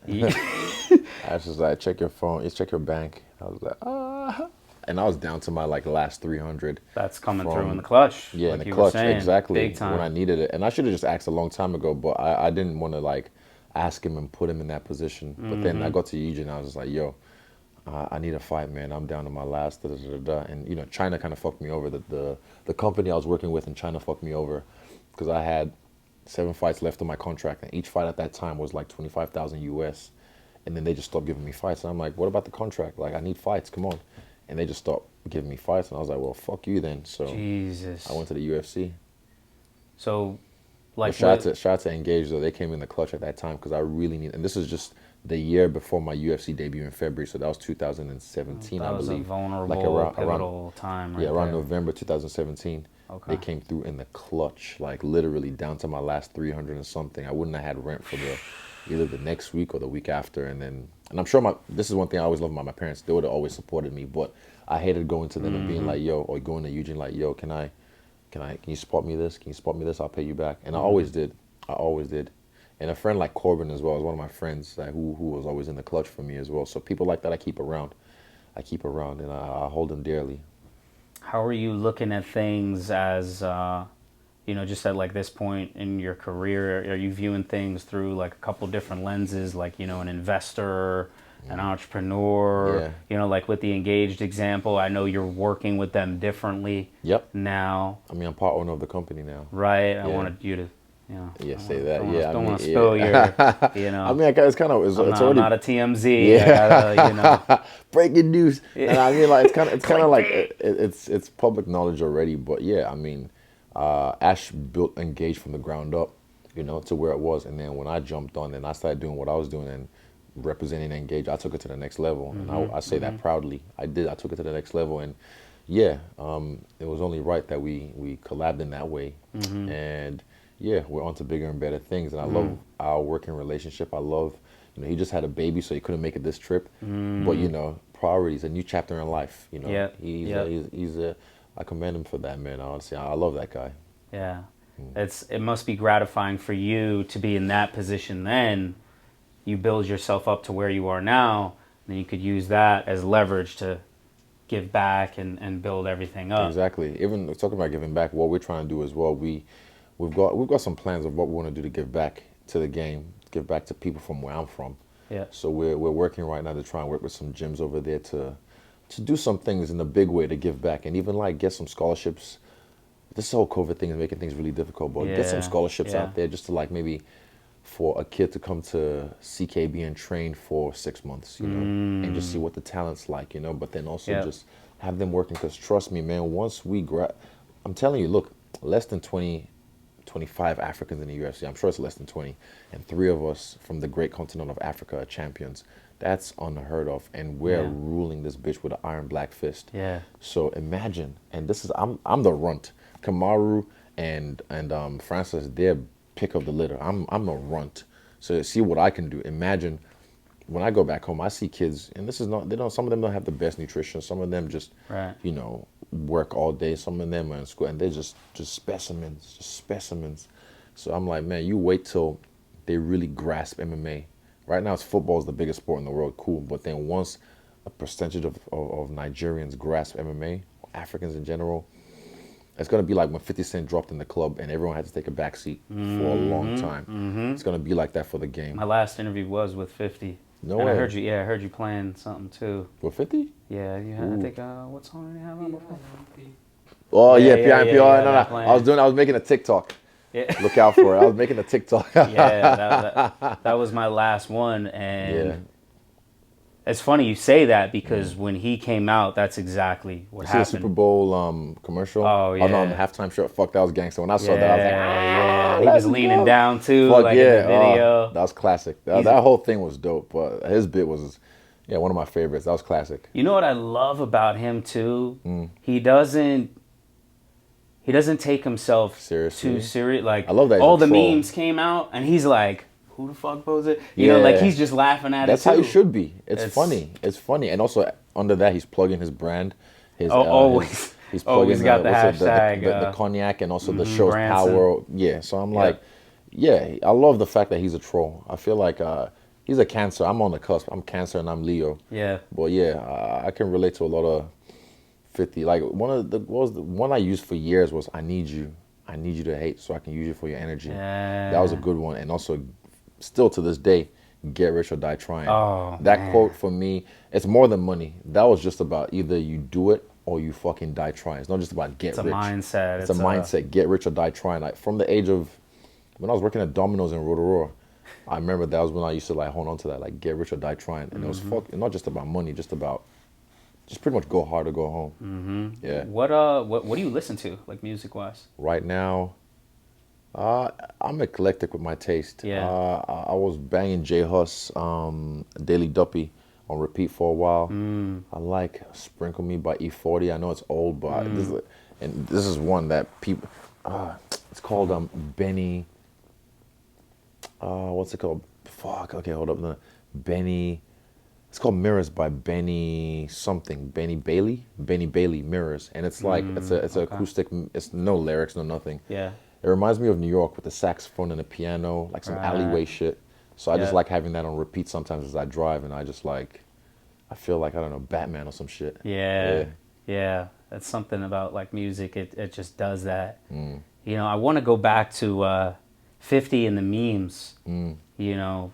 I was just like, check your phone, check your bank. I was like, ah. And I was down to my last 300. That's coming through in the clutch. Yeah, like in the clutch, saying, exactly. Big time. When I needed it. And I should have just asked a long time ago, but I didn't want to ask him and put him in that position. But then I got to Eugene, I was just like, yo, I need a fight, man. I'm down to my last, And, China kind of fucked me over. The company I was working with in China fucked me over because I had 7 fights left on my contract. And each fight at that time was like 25,000 US. And then they just stopped giving me fights. And I'm like, what about the contract? Like, I need fights. Come on. And they just stopped giving me fights. And I was like, well, fuck you then. So Jesus. I went to the UFC. So, like, shout out to Engage, though. They came in the clutch at that time because I really need. And this is just the year before my UFC debut in February. So that was 2017, I believe. That was a vulnerable, pivotal time, right? Yeah, around there. November 2017. Okay. They came through in the clutch, like literally down to my last 300 and something. I wouldn't have had rent for either the next week or the week after. And I'm sure this is one thing I always loved about my parents. They would have always supported me, but I hated going to them and being like, yo, or going to Eugene like, yo, can you support me this? Can you support me this? I'll pay you back. And I always did. And a friend like Corbin as well is one of my friends who was always in the clutch for me as well. So people like that I keep around and I hold them dearly. How are you looking at things as, just at like this point in your career? Are you viewing things through like a couple different lenses, like, an investor, an entrepreneur, like with the Engaged example? I know you're working with them differently now. I mean, I'm part owner of the company now. Right. I wanted you to, say that. Don't want to spill your, I mean, it's kind of, it's already. I'm not a TMZ. Yeah. I gotta, breaking news. And I mean, like, it's kind of like, it's public knowledge already. But yeah, I mean, Ash built Engage from the ground up, to where it was. And then when I jumped on and I started doing what I was doing and representing Engage, I took it to the next level. And I say that proudly. I took it to the next level. And yeah, it was only right that we collabed in that way. And yeah, we're on to bigger and better things. And I love our working relationship. I love, he just had a baby, so he couldn't make it this trip. But, priorities, a new chapter in life. I commend him for that, man. Honestly, I love that guy. Yeah. It must be gratifying for you to be in that position then. You build yourself up to where you are now, and then you could use that as leverage to give back and build everything up. Exactly. Even talking about giving back, what we're trying to do as well, we've got some plans of what we want to do to give back to the game, give back to people from where I'm from. Yeah. So we're working right now to try and work with some gyms over there to do some things in a big way to give back and even like get some scholarships. This whole COVID thing is making things really difficult, but get some scholarships out there just to like maybe for a kid to come to CKB and train for 6 months, and just see what the talent's like, but then also just have them working. Because trust me, man, once we I'm telling you, look, less than 25 Africans in the UFC. I'm sure it's less than 20. And 3 of us from the great continent of Africa are champions. That's unheard of. And we're ruling this bitch with an iron black fist. Yeah. So imagine, and this is, I'm the runt. Kamaru and Francis, they're pick of the litter. I'm a runt. So see what I can do. Imagine when I go back home, I see kids, and this is not, they don't, some of them don't have the best nutrition. Some of them just, Right. you know, work all day. Some of them are in school, and they're just specimens. So I'm like, man, you wait till they really grasp MMA. Right now, football is the biggest sport in the world, cool. But then once a percentage of Nigerians grasp MMA, Africans in general, it's going to be like when 50 Cent dropped in the club and everyone had to take a back seat for a long time. It's going to be like that for the game. My last interview was with 50. No and way. I heard you playing something too. With 50? Yeah, you had, I think, what song did you have on before? Oh, yeah, yeah, PIMP. yeah, No. I was making a TikTok. Yeah. Look out for it. I was making a TikTok. That was my last one, and it's funny you say that because when he came out, that's exactly what happened. See the Super Bowl commercial? Oh, yeah. Oh, no, the halftime shirt. Fuck, that was gangster. When I saw that, I was like, yeah. He was leaning down too, fuck like yeah. in the video. That was classic. That whole thing was dope. But his bit was, one of my favorites. That was classic. You know what I love about him too? He doesn't take himself Seriously? too serious. Like, I love that he's all a the troll. memes came out, and he's like, "Who the fuck was it?" You know, like he's just laughing at That's it. how too. he should be. It's funny. It's funny, and also under that, he's plugging his brand. He's always plugging got the hashtag the cognac, and also the show's Branson. power. Yeah, so I'm like, I love the fact that he's a troll. I feel like he's a Cancer. I'm on the cusp. I'm Cancer and I'm Leo. Yeah. But I can relate to a lot of 50. Like one I used for years was I need you to hate so I can use you for your energy. Yeah. That was a good one, and also still to this day, get rich or die trying. Oh, that man. quote for me, it's more than money. That was just about either you do it or you fucking die trying. It's not just about get rich. It's a mindset. It's a mindset. Get rich or die trying. Like from the age of when I was working at Domino's in Rotorua, I remember that was when I used to like hold on to that, like get rich or die trying. And it was not just about money, just pretty much go hard or go home. Yeah. What do you listen to, like music wise? Right now, I'm eclectic with my taste. Yeah. I was banging J Hus, Daily Duppy on repeat for a while. I like Sprinkle Me by E40. I know it's old, but this is one that people. It's called Benny. What's it called? Fuck. Okay, hold up. Benny. It's called Mirrors by Benny something. Benny Bailey. Mirrors, and it's like it's an acoustic. It's no lyrics, no nothing. Yeah. It reminds me of New York with the saxophone and the piano, like some alleyway shit. So I just like having that on repeat sometimes as I drive, and I feel like, I don't know, Batman or some shit. Yeah. That's something about like music. It just does that. You know, I want to go back to 50 and the memes. You know,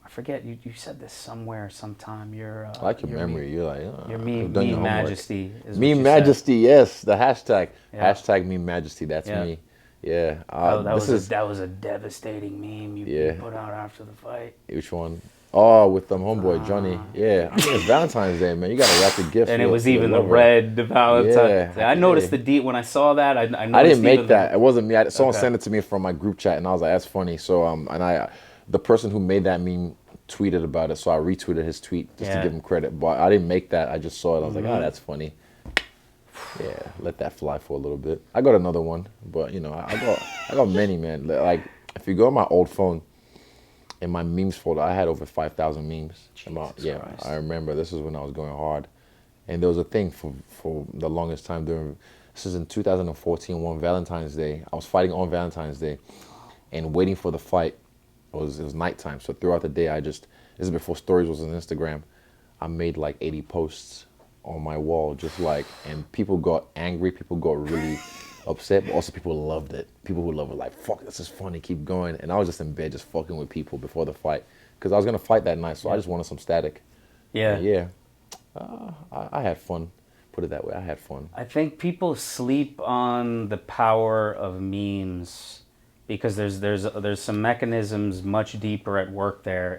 I forget, you said this somewhere sometime. I like your memory. You're like, your meme majesty. Is meme what majesty, yes. The hashtag. Yeah. Hashtag meme majesty. That's me. Yeah. That was a devastating meme you put out after the fight. Which one? Oh, with them homeboy Johnny. Yeah. I mean, it's Valentine's Day, man. You got to wrap the gift. And it was even the red Valentine's. Yeah. I noticed the deep when I saw that. I didn't make that. It wasn't me. Someone sent it to me from my group chat, and I was like, "That's funny." So the person who made that meme tweeted about it, so I retweeted his tweet just to give him credit. But I didn't make that. I just saw it. I was like, "Oh, that's funny." Yeah, let that fly for a little bit. I got another one, but I got many, man. Like if you go on my old phone, in my memes folder, I had over 5,000 memes. Christ. I remember this is when I was going hard, and there was a thing for the longest time this is in 2014, one Valentine's Day. I was fighting on Valentine's Day, and waiting for the fight. It was nighttime, so throughout the day, this is before stories was on Instagram. I made like 80 posts on my wall, and people got angry, people got really upset, but also people loved it. People who loved it, like, fuck, this is funny, keep going. And I was just in bed, just fucking with people before the fight, because I was gonna fight that night, so I just wanted some static. I had fun. Put it that way, I had fun. I think people sleep on the power of memes because there's some mechanisms much deeper at work there.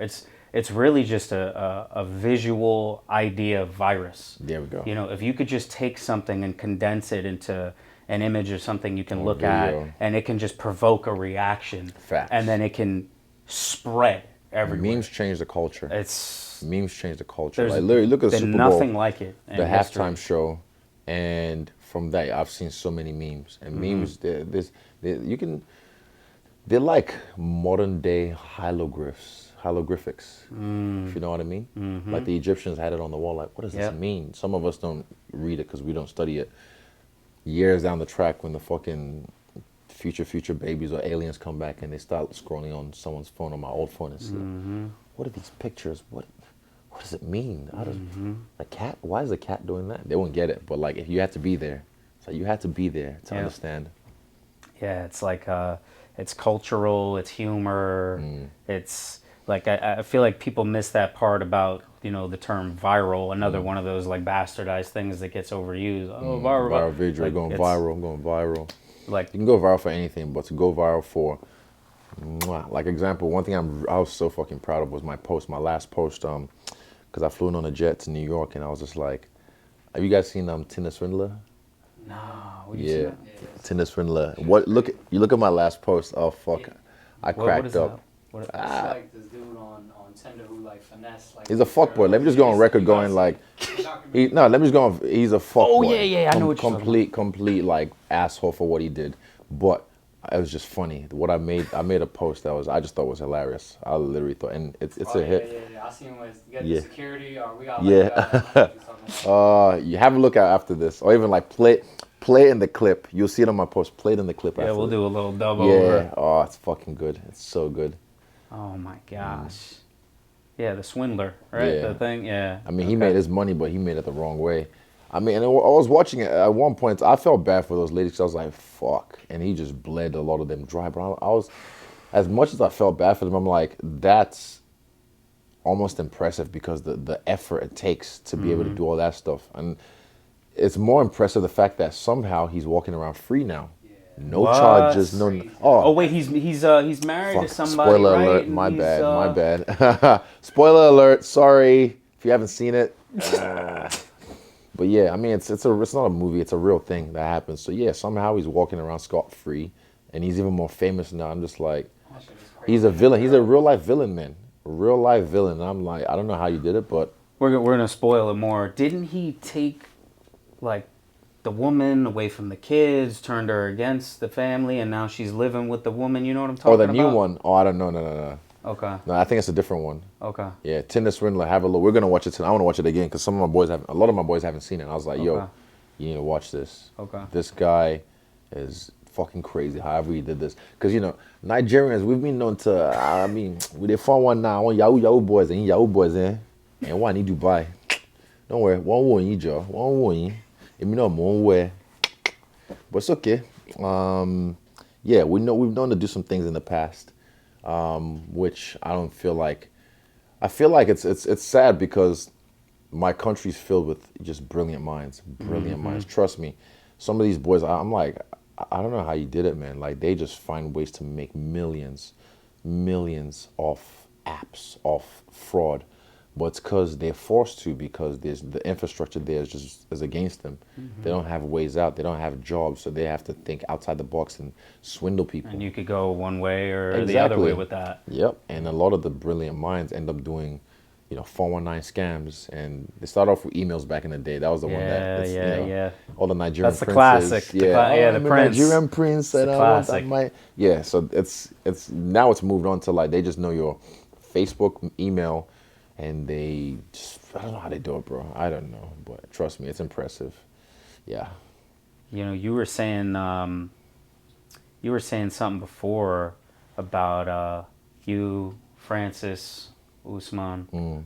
It's really just a visual idea virus. There we go. You know, if you could just take something and condense it into an image or something you can look at, and it can just provoke a reaction. Facts. And then it can spread everywhere. Memes change the culture. Memes change the culture. There's like literally, look at the Super Bowl, nothing like it. The halftime show, and from that I've seen so many memes. And memes, they're like modern day hieroglyphs. hieroglyphics, if you know what I mean. Like the Egyptians had it on the wall. Like, what does this mean? Some of us don't read it because we don't study it. Years down the track, when the fucking future babies or aliens come back and they start scrolling on someone's phone, on my old phone, and see, what are these pictures? What does it mean? How does a cat? Why is a cat doing that? They won't get it. But like, if you had to be there, it's like you had to be there to understand. Yeah, it's like it's cultural, it's humor, it's like I feel like people miss that part about, you know, the term viral. Another one of those like bastardized things that gets overused. Oh, Viral video, like, going viral. Like, you can go viral for anything, but to go viral for, like example, one thing I was so fucking proud of was my last post, because I flew in on a jet to New York, and I was just like, have you guys seen Tinder Swindler? No. Yeah, Tinder Swindler. You look at my last post. Oh fuck, I cracked up. It's like this dude on Tinder who like finesse. Like, he's a fuckboy. Let me just go on record going like, he's a fuckboy. Oh yeah, I know what you're talking about. Complete like asshole for what he did. But it was just funny. What I made a post that I just thought was hilarious. I literally thought, and it's a hit. Yeah. I seen him with the security, or we got you have a look out after this, or even like play in the clip. You'll see it on my post. Play it in the clip. Yeah, we'll do a little dub over. Yeah. Oh, it's fucking good. It's so good. Oh my gosh. Yeah, the swindler, right? Yeah. The thing, yeah. I mean, he made his money, but he made it the wrong way. I mean, and I was watching it at one point. I felt bad for those ladies because I was like, fuck. And he just bled a lot of them dry. But I was, as much as I felt bad for them, I'm like, that's almost impressive because the effort it takes to be able to do all that stuff. And it's more impressive the fact that somehow he's walking around free now. No charges, no. Oh wait, he's married to somebody. Spoiler right? alert! My bad. Spoiler alert! Sorry if you haven't seen it. But yeah, I mean, it's not a movie. It's a real thing that happens. So yeah, somehow he's walking around scot free, and he's even more famous now. I'm just like, he's a villain. He's a real life villain, man. A real life villain. I'm like, I don't know how you did it, but we're gonna spoil it more. Didn't he take like the woman away from the kids, turned her against the family, and now she's living with the woman? You know what I'm talking about? Oh, the new one. Oh, I don't know. No. Okay. No, I think it's a different one. Okay. Yeah, Tinder Swindler. Have a look. We're gonna watch it tonight. I want to watch it again because a lot of my boys haven't seen it. And I was like, yo, you need to watch this. Okay. This guy is fucking crazy. However he did this, because you know Nigerians, we've been known to. I mean, we did fun one now. One Yahoo boys and one in Dubai. Don't worry, one won you, Joe. One won you. If you know one way, but it's okay. Yeah, we've known to do some things in the past. Which I don't feel like. I feel like it's sad because my country's filled with just brilliant minds. Trust me, some of these boys, I'm like, I don't know how you did it, man. Like they just find ways to make millions off apps, off fraud. But it's because they're forced to, because the infrastructure there is against them. They don't have ways out. They don't have jobs, so they have to think outside the box and swindle people. And you could go one way or the other way with that. Yep. And a lot of the brilliant minds end up doing, 419 scams. And they start off with emails back in the day. That was the one that, all the Nigerian princes. That's the classic. The prince. Nigerian prince. And classic. Yeah. So it's now it's moved on to like they just know your Facebook, email. And they just, I don't know how they do it, bro. I don't know. But trust me, it's impressive. Yeah. You were saying something before about you, Francis, Usman,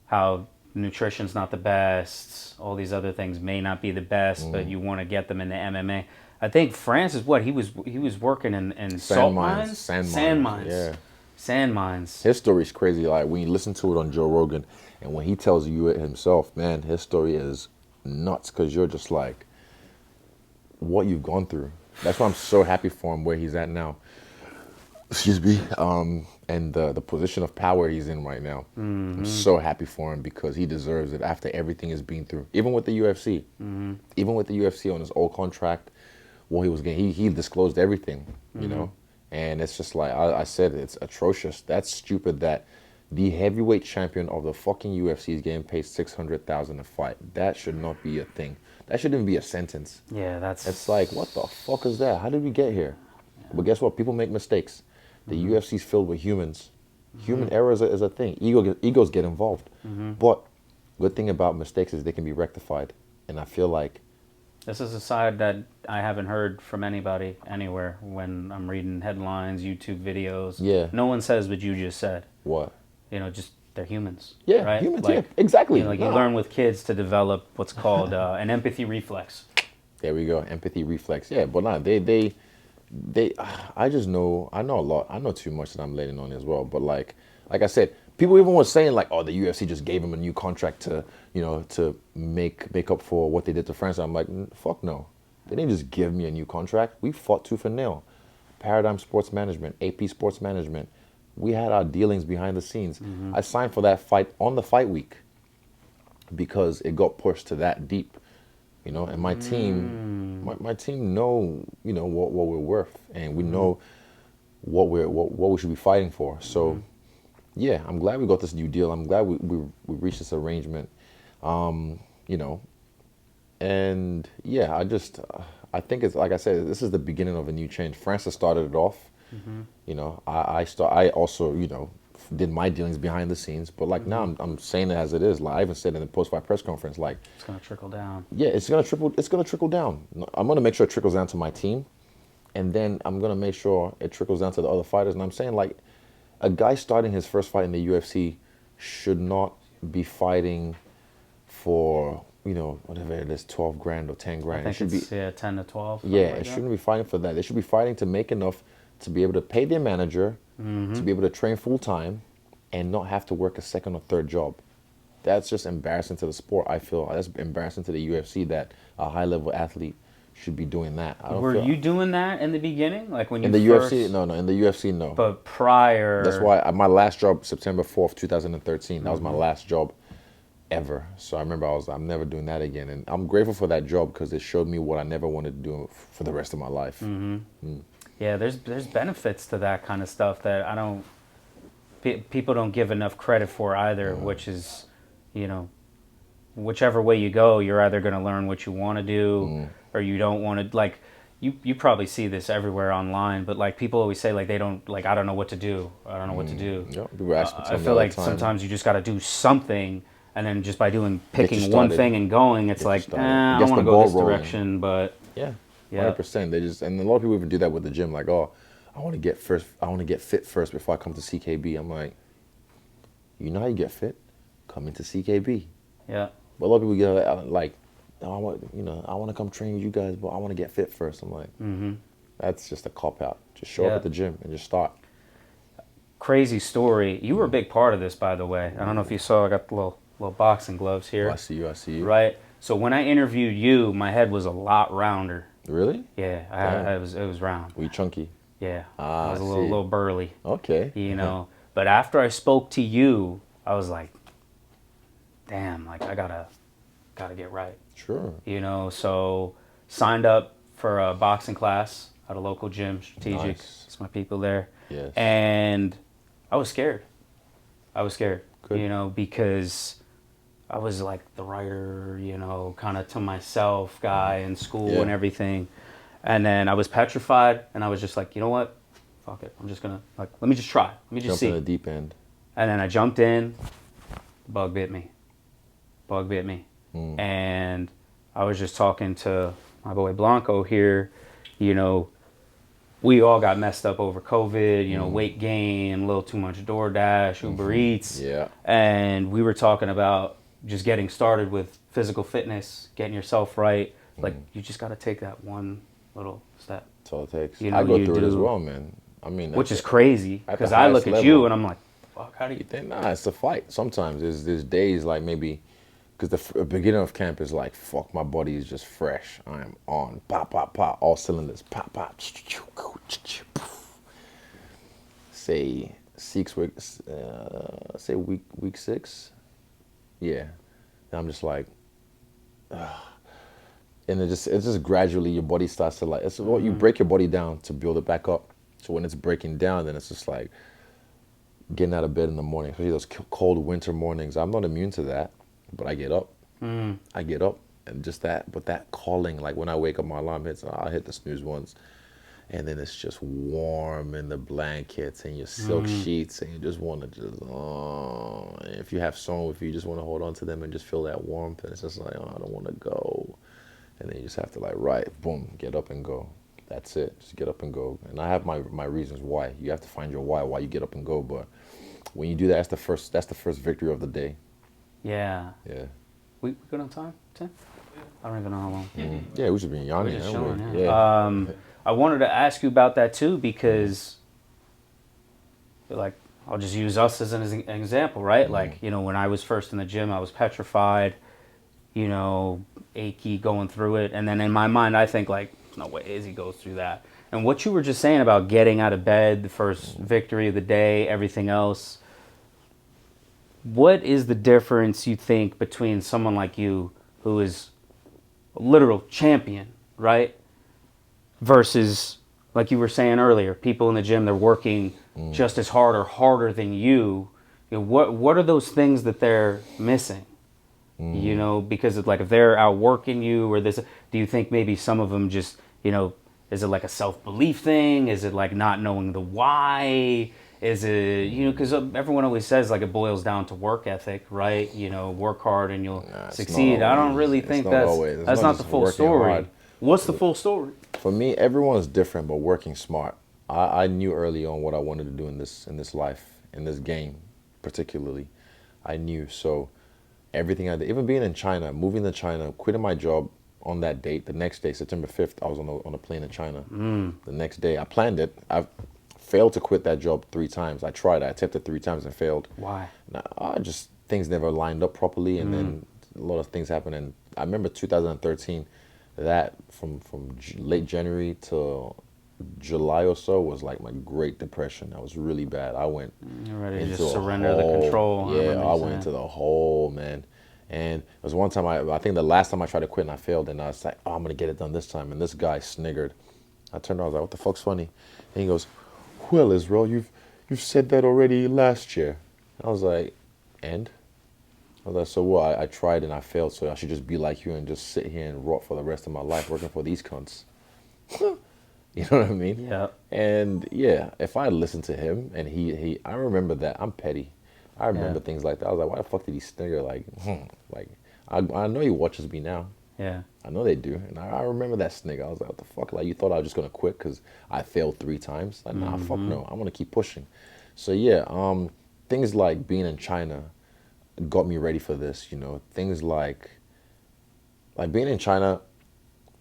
how nutrition's not the best, all these other things may not be the best, but you want to get them into MMA. I think Francis, he was working in salt mines? Sand mines. Yeah. Sand mines. His story's crazy. Like when you listen to it on Joe Rogan, and when he tells you it himself, man, his story is nuts. Because you're just like, what you've gone through. That's why I'm so happy for him where he's at now. Excuse me. And the position of power he's in right now. I'm so happy for him because he deserves it after everything he's been through. Even with the UFC. Even with the UFC on his old contract, what he was getting, he disclosed everything. You know. And it's just like I said, it's atrocious. That's stupid that the heavyweight champion of the fucking UFC is getting paid $600,000 a fight. That should not be a thing. That shouldn't even be a sentence. Yeah, it's like, what the fuck is that? How did we get here? Yeah. But guess what? People make mistakes. The UFC's filled with humans. Human error is a thing. Egos get involved. But good thing about mistakes is they can be rectified. And I feel like This is a side that I haven't heard from anybody anywhere when I'm reading headlines, YouTube videos. Yeah. No one says what you just said. what? Just they're humans. Yeah, right? humans. Like, Yeah, exactly. you learn with kids to develop what's called an empathy reflex. There we go. Empathy reflex. Yeah, but nah, I just know, I know a lot. I know too much that I'm letting on as well. But like I said, people even were saying like, oh, the UFC just gave him a new contract to, to make up for what they did to France. I'm like, fuck no. They didn't just give me a new contract. We fought tooth and nail. Paradigm Sports Management, AP Sports Management. We had our dealings behind the scenes. I signed for that fight on the fight week because it got pushed to that deep. And my team, my team know, what we're worth, and we know what we should be fighting for. So, yeah, I'm glad we got this new deal. I'm glad we reached this arrangement, and yeah, I think it's like I said, this is the beginning of a new change. Francis started it off. I also did my dealings behind the scenes, but like now I'm saying it as it is. Like I even said in the post-fight press conference, like It's gonna trickle down. yeah, it's gonna trickle down. I'm gonna make sure it trickles down to my team, and then I'm gonna make sure it trickles down to the other fighters. And I'm saying like, a guy starting his first fight in the UFC should not be fighting for whatever it is, 12 grand or 10 grand. I It should think be 10 to 12. yeah, like it that. shouldn't be fighting for that. They should be fighting to make enough to be able to pay their manager, to be able to train full time, and not have to work a second or third job. That's just embarrassing to the sport. I feel that's embarrassing to the UFC that a high level athlete should be doing that. Were you doing that in the beginning, like when you in the first, UFC? No, in the UFC, no. But prior, That's why my last job, September 4th, 2013. That was my last job ever. So I remember I'm never doing that again, and I'm grateful for that job because it showed me what I never wanted to do for the rest of my life. Yeah, there's benefits to that kind of stuff that I don't. People don't give enough credit for either, which is, whichever way you go, you're either going to learn what you want to do or you don't want to. Like, you probably see this everywhere online, but like people always say like they don't, like, I don't know what to do. I don't know what to do. Yeah, people ask me I feel like sometimes you just got to do something, and then just by picking one thing and going, it's like, I don't want to go this direction, but yeah. Yeah. 100%. And a lot of people even do that with the gym. Like, oh, I want to get fit first before I come to CKB. I'm like, you know how you get fit? Come into CKB. Yeah. But a lot of people get like, oh, I want to come train with you guys, but I want to get fit first. I'm like, that's just a cop out. Just show up at the gym and just start. Crazy story. You were a big part of this, by the way. I don't know if you saw. I got the little boxing gloves here. Oh, I see you. Right. So when I interviewed you, my head was a lot rounder. Really? Yeah, it was round. Were you chunky? Yeah, Ah, I was a I little see. burly. Okay. But after I spoke to you, I was like, damn, like I gotta get right. Sure. So signed up for a boxing class at a local gym, Strategic. Nice. It's my people there. Yes. And I was scared. Good. Because I was like the writer, kind of to myself guy in school and everything. And then I was petrified, and I was just like, you know what? Fuck it. I'm just going to, let me just try. Let me just see. Jump in the deep end. And then I jumped in. Bug bit me. And I was just talking to my boy Blanco here. We all got messed up over COVID, weight gain, a little too much DoorDash, Uber Eats. Yeah. And we were talking about just getting started with physical fitness, getting yourself right. Like, you just got to take that one little step. That's all it takes. You know, I go you through it as do. well, man. I mean, Which is crazy, at the because I look highest at you level. and I'm like, fuck, how do you think? Nah, it's a fight. Sometimes there's days like maybe, because the beginning of camp is like, fuck, my body is just fresh. I am on, pop, pop, pop, all cylinders, pop, pop. Say 6 weeks, say week 6, yeah. And I'm just like, and it's just gradually your body starts to like, it's what you break your body down to build it back up. So when it's breaking down, then it's just like getting out of bed in the morning, especially those cold winter mornings. I'm not immune to that, but I get up. I get up, and just that, but that calling, like when I wake up, my alarm hits, I'll hit the snooze once. and then it's just warm in the blankets and your silk sheets, and you just want to just, and if you have someone with you, you just want to hold on to them and just feel that warmth, and it's just like, oh, I don't want to go. And then you just have to like, right, boom, get up and go. That's it. Just get up and go. And I have my reasons why. You have to find your why you get up and go. But when you do that, that's the first victory of the day. Yeah. Yeah. We good on time? 10? I don't even know how long. Yeah, we should be yawning. We're just haven't chilling, we? yeah. I wanted to ask you about that too, because like, I'll just use us as an example, right? Like, you know, when I was first in the gym, I was petrified, you know, achy, going through it. And then in my mind, I think like, no way Izzy goes through that. And what you were just saying about getting out of bed, the first victory of the day, everything else, what is the difference you think between someone like you who is a literal champion, right? Versus, like you were saying earlier, people in the gym, they're working just as hard or harder than you. You know, what are those things that they're missing? You know, because it's like if they're outworking you or this, do you think maybe some of them just, you know, is it like a self-belief thing? Is it like not knowing the why? Is it, you know, because everyone always says like it boils down to work ethic, right? You know, work hard and you'll succeed. I don't really think that's not the full story. Hard. What's the full story? For me, everyone's different, but working smart. I knew early on what I wanted to do in this life, in this game, particularly. I knew. So everything I did, even being in China, moving to China, quitting my job on that date, the next day, September 5th, I was on a plane in China. The next day, I planned it. I failed to quit that job 3 times. I tried. I attempted 3 times and failed. Why? Just things never lined up properly, and then a lot of things happened. And I remember 2013, that from late January to July or so was like my Great Depression. That was really bad. I went You're ready to just surrender the control. Yeah, I went into the hole, man. And it was one time, I think the last time I tried to quit and I failed, and I was like, oh, I'm going to get it done this time. And this guy sniggered. I turned around, I was like, what the fuck's funny? And he goes, well, Israel, you've said that already last year. I was like, and? I was like, so what? I tried and I failed, so I should just be like you and just sit here and rot for the rest of my life working for these cunts. You know what I mean? Yeah. And yeah, if I listened to him and I remember that. I'm petty. I remember things like that. I was like, why the fuck did he snigger? Like, like I know he watches me now. Yeah. I know they do. And I remember that snigger. I was like, what the fuck? Like, you thought I was just going to quit because I failed 3 times? Like, nah, fuck no. I'm going to keep pushing. So yeah, things like being in China got me ready for this, you know. Things like being in China,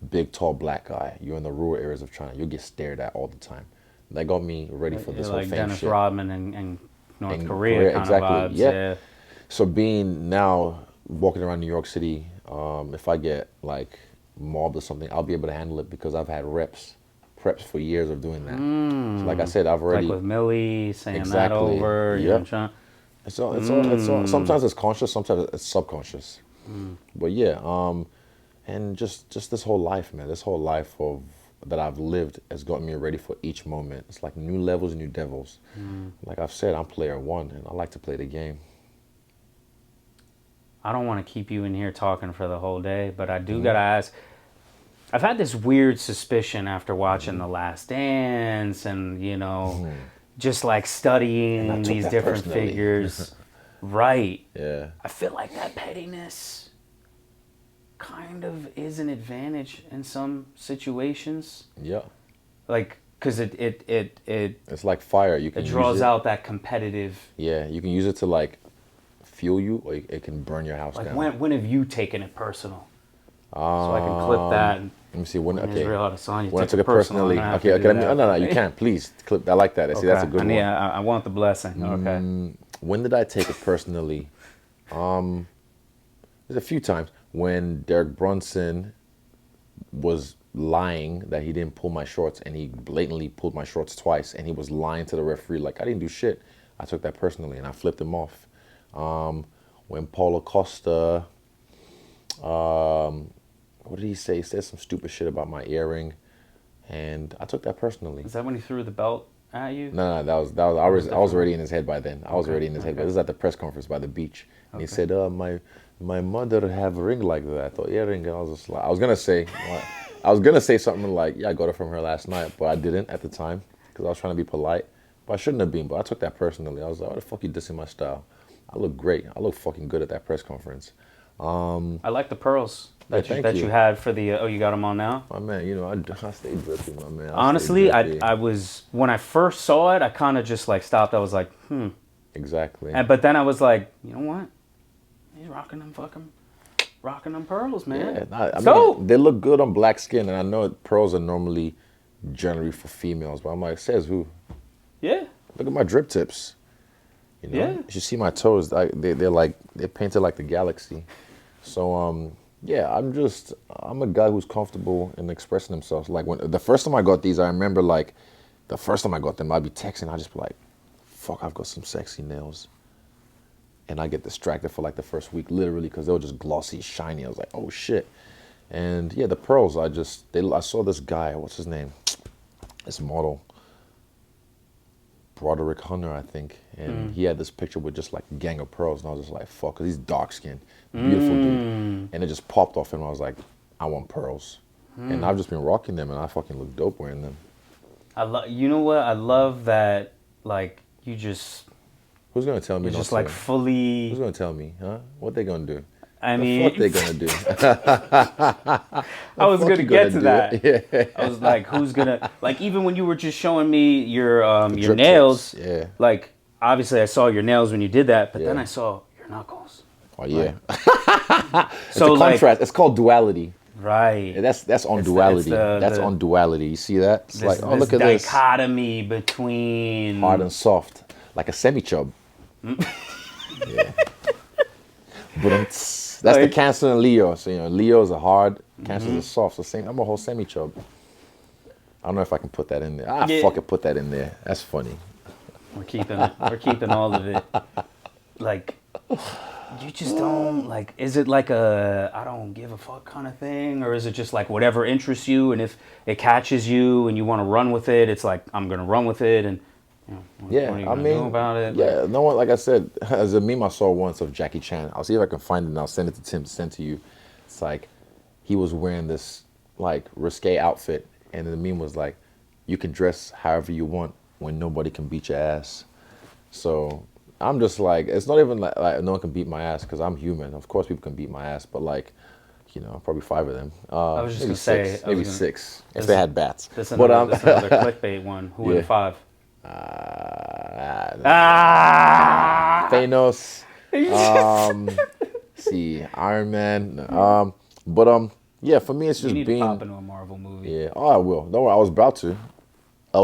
big, tall, black guy. You're in the rural areas of China. You'll get stared at all the time. That got me ready for this whole like fame Dennis shit. Rodman and North Korea kind exactly. of vibes. Yeah. So being now walking around New York City, if I get like mobbed or something, I'll be able to handle it because I've had preps for years of doing that. So like I said, I've already like with Millie saying that over. Yep. You know, It's all, sometimes it's conscious, sometimes it's subconscious. But yeah, and just this whole life, man, this whole life that I've lived has gotten me ready for each moment. It's like new levels, new devils. Like I've said, I'm player 1, and I like to play the game. I don't want to keep you in here talking for the whole day, but I do gotta ask. I've had this weird suspicion after watching The Last Dance, and you know, just like studying these different figures. Right. Yeah. I feel like that pettiness kind of is an advantage in some situations. Yeah. Like, because it's like fire. You can it draws use it. out that competitive. Yeah, you can use it to like fuel you, or it can burn your house Like down. when have you taken it personal? So I can clip that. Let me see. When Israel Adesanya when I took it personally. Okay. No, you can't. Please clip. I like that. See, that's a good one. Yeah, I want the blessing. Okay. When did I take it personally? There's a few times when Derek Brunson was lying that he didn't pull my shorts, and he blatantly pulled my shorts twice, and he was lying to the referee like I didn't do shit. I took that personally, and I flipped him off. When Paulo Costa, what did he say? He said some stupid shit about my earring, and I took that personally. Is that when he threw the belt at you? No, that was I was already in his head by then. I was already in his head. This was at the press conference by the beach, and he said, my mother have a ring like that, or earring." And I was just like, I was gonna say, I was gonna say something like, yeah, I got it from her last night, but I didn't at the time because I was trying to be polite. But I shouldn't have been. But I took that personally. I was like, "What the fuck you dissing my style? I look great. I look fucking good at that press conference." I like the pearls thank you you. had for the. Oh, you got them on now. My man, you know, I stay drippy, my man. Honestly, I was when I first saw it, I kind of just like stopped. I was like, Exactly. But then I was like, you know what? He's rocking them pearls, man. Yeah, I So mean, they look good on black skin, and I know pearls are normally generally for females, but I'm like, says who? yeah, Look at my drip tips. You know, Yeah. you should see my toes. They're painted like the galaxy. So yeah, I'm a guy who's comfortable in expressing himself. Like when the first time I got these, I remember like the first time I got them, I'd be texting, I'd just be like, fuck, I've got some sexy nails. And I get distracted for like the first week, literally, because they were just glossy, shiny. I was like, oh shit. And yeah, the pearls, I saw this guy, what's his name? This model, Broderick Hunter, I think. And he had this picture with just like a gang of pearls. And I was just like, fuck, because he's dark skinned, beautiful dude. And it just popped off him. I was like, I want pearls. And I've just been rocking them, and I fucking look dope wearing them. You know what? I love that. Like you just. Who's gonna tell me? You're not just to? like fully. Who's gonna tell me? Huh? What they gonna do? I The mean, fuck they gonna do? I was fuck gonna you get to gonna do that. Yeah. I was like, who's gonna like? Even when you were just showing me your drip nails, tips, yeah. Like obviously I saw your nails when you did that, but then Yeah. I saw your knuckles. Oh yeah. It's So a contrast. It's called duality. right. Yeah, that's on It's duality. the- That's on duality. You see that? It's like, oh, this look at this. dichotomy between Hard and soft, like a semi-chub. Yeah. But that's the Like- Cancer and Leo. So Leos are hard, Cancers are soft. So same. I'm a whole semi-chub. I don't know if I can put that in there. Yeah. Fuck it, put that in there. That's funny. We're keeping all of it. Like you just don't like. Is it like a I don't give a fuck kind of thing, or is it just like whatever interests you, and if it catches you and you want to run with it, it's like I'm gonna run with it, and what are you gonna do about it? Yeah, no one. Like I said, as a meme I saw once of Jackie Chan. I'll see if I can find it and I'll send it to Tim to send to you. It's like he was wearing this like risque outfit, and the meme was like, "You can dress however you want when nobody can beat your ass." So I'm just like, it's not even like no one can beat my ass because I'm human. Of course, people can beat my ass, but like, probably 5 of them. I was just maybe gonna six, say, maybe 6 if they had bats. This But another clickbait one. Who Yeah. in 5? Thanos. See, Iron Man. Yeah, for me it's You just need to being. pop into a Marvel movie. Yeah. Oh, I will. Don't worry. I was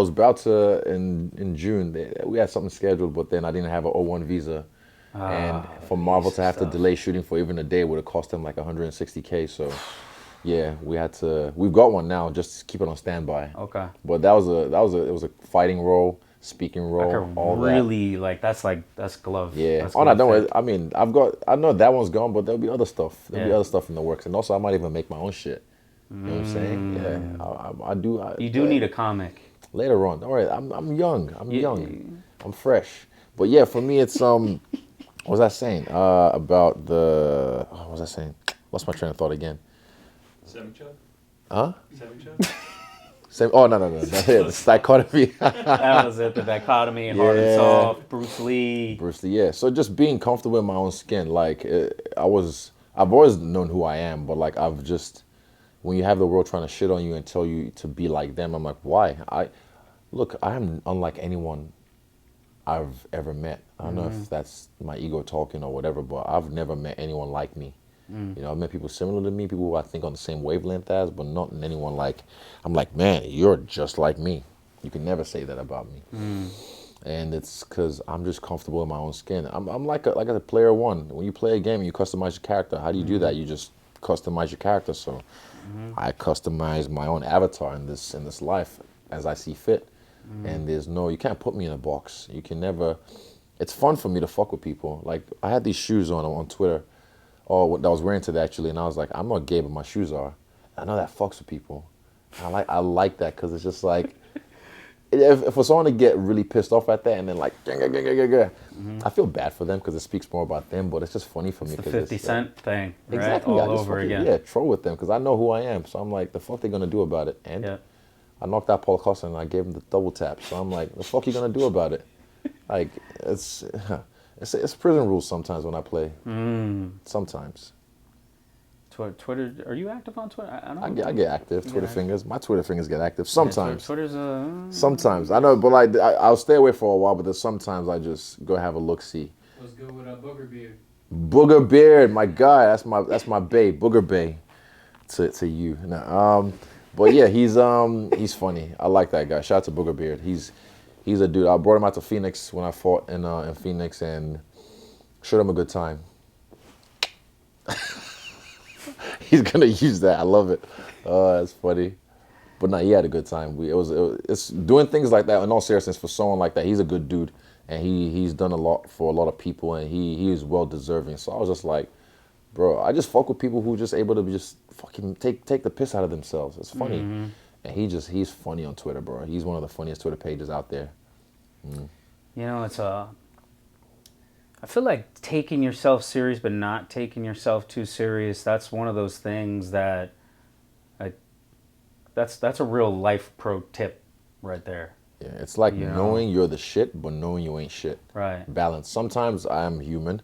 about to in June. We had something scheduled, but then I didn't have an O1 visa. And for Marvel to have to delay shooting for even a day would have cost them like 160K. So, yeah, we've got one now, just to keep it on standby. Okay. But it was a fighting role, speaking role, all really that's glove. yeah. That's Oh no, glove don't worry. fit. I mean, I know that one's gone, but there'll be other stuff. There'll be Yeah. other stuff in the works, and also I might even make my own shit. You know what I'm saying? Yeah, I do. You do need a comic. Later on. All right, I'm young. I'm Yeah. young. I'm fresh. But yeah, for me, it's what was I saying about the? What was I saying? Lost my train of thought again. Semi-chub? Huh? Semi-chub? Same. Oh no. That's it. The dichotomy. That was it. The dichotomy and hard and Yeah. soft. Bruce Lee. Bruce Lee, yeah. So just being comfortable in my own skin, like I've always known who I am, but like when you have the world trying to shit on you and tell you to be like them, I'm like, why? I am unlike anyone I've ever met. I don't know if that's my ego talking or whatever, but I've never met anyone like me. I've met people similar to me, people who I think on the same wavelength as, but not anyone like. I'm like, man, you're just like me. You can never say that about me. And it's because I'm just comfortable in my own skin. I'm like a player one. When you play a game and you customize your character, how do you do that? You just customize your character. So I customize my own avatar in this life as I see fit. And you can't put me in a box. You can never. It's fun for me to fuck with people. Like I had these shoes on Twitter. Oh, that I was wearing today actually, and I was like, I'm not gay, but my shoes are. I know that fucks with people. I like that because it's just like, if for someone to get really pissed off at that and then like, I feel bad for them because it speaks more about them, but it's just funny for me. The 50 Cent thing, right? Exactly. All I just over fucking, again. yeah, troll with them because I know who I am. So I'm like, the fuck they gonna do about it? And Yeah. I knocked out Paul Costa and I gave him the double tap. So I'm like, the fuck you gonna do about it? Like, it's prison rules sometimes when I play. Sometimes. Twitter, are you active on Twitter? I don't I get active. Twitter Yeah. fingers. My Twitter fingers get active sometimes. Yeah, Twitter's Sometimes. I know, but like, I'll stay away for a while, but then sometimes I just go have a look-see. What's good with a booger beard? Booger Beard, my guy. That's my bae. Booger Bay. To you. No, but yeah, he's funny. I like that guy. Shout out to Booger Beard. He's a dude. I brought him out to Phoenix when I fought in Phoenix and showed him a good time. He's gonna use that. I love it. Oh, that's funny. But no, he had a good time. It's doing things like that. In all seriousness, for someone like that, he's a good dude, and he's done a lot for a lot of people, and he is well deserving. So I was just like, bro, I just fuck with people who just able to just fucking take the piss out of themselves. It's funny, and he's funny on Twitter, bro. He's one of the funniest Twitter pages out there. You know, it's I feel like taking yourself serious but not taking yourself too serious, that's one of those things that that's a real life pro tip right there. Yeah, it's like You know? knowing you're the shit, but knowing you ain't shit. Right. Balance. Sometimes I am human.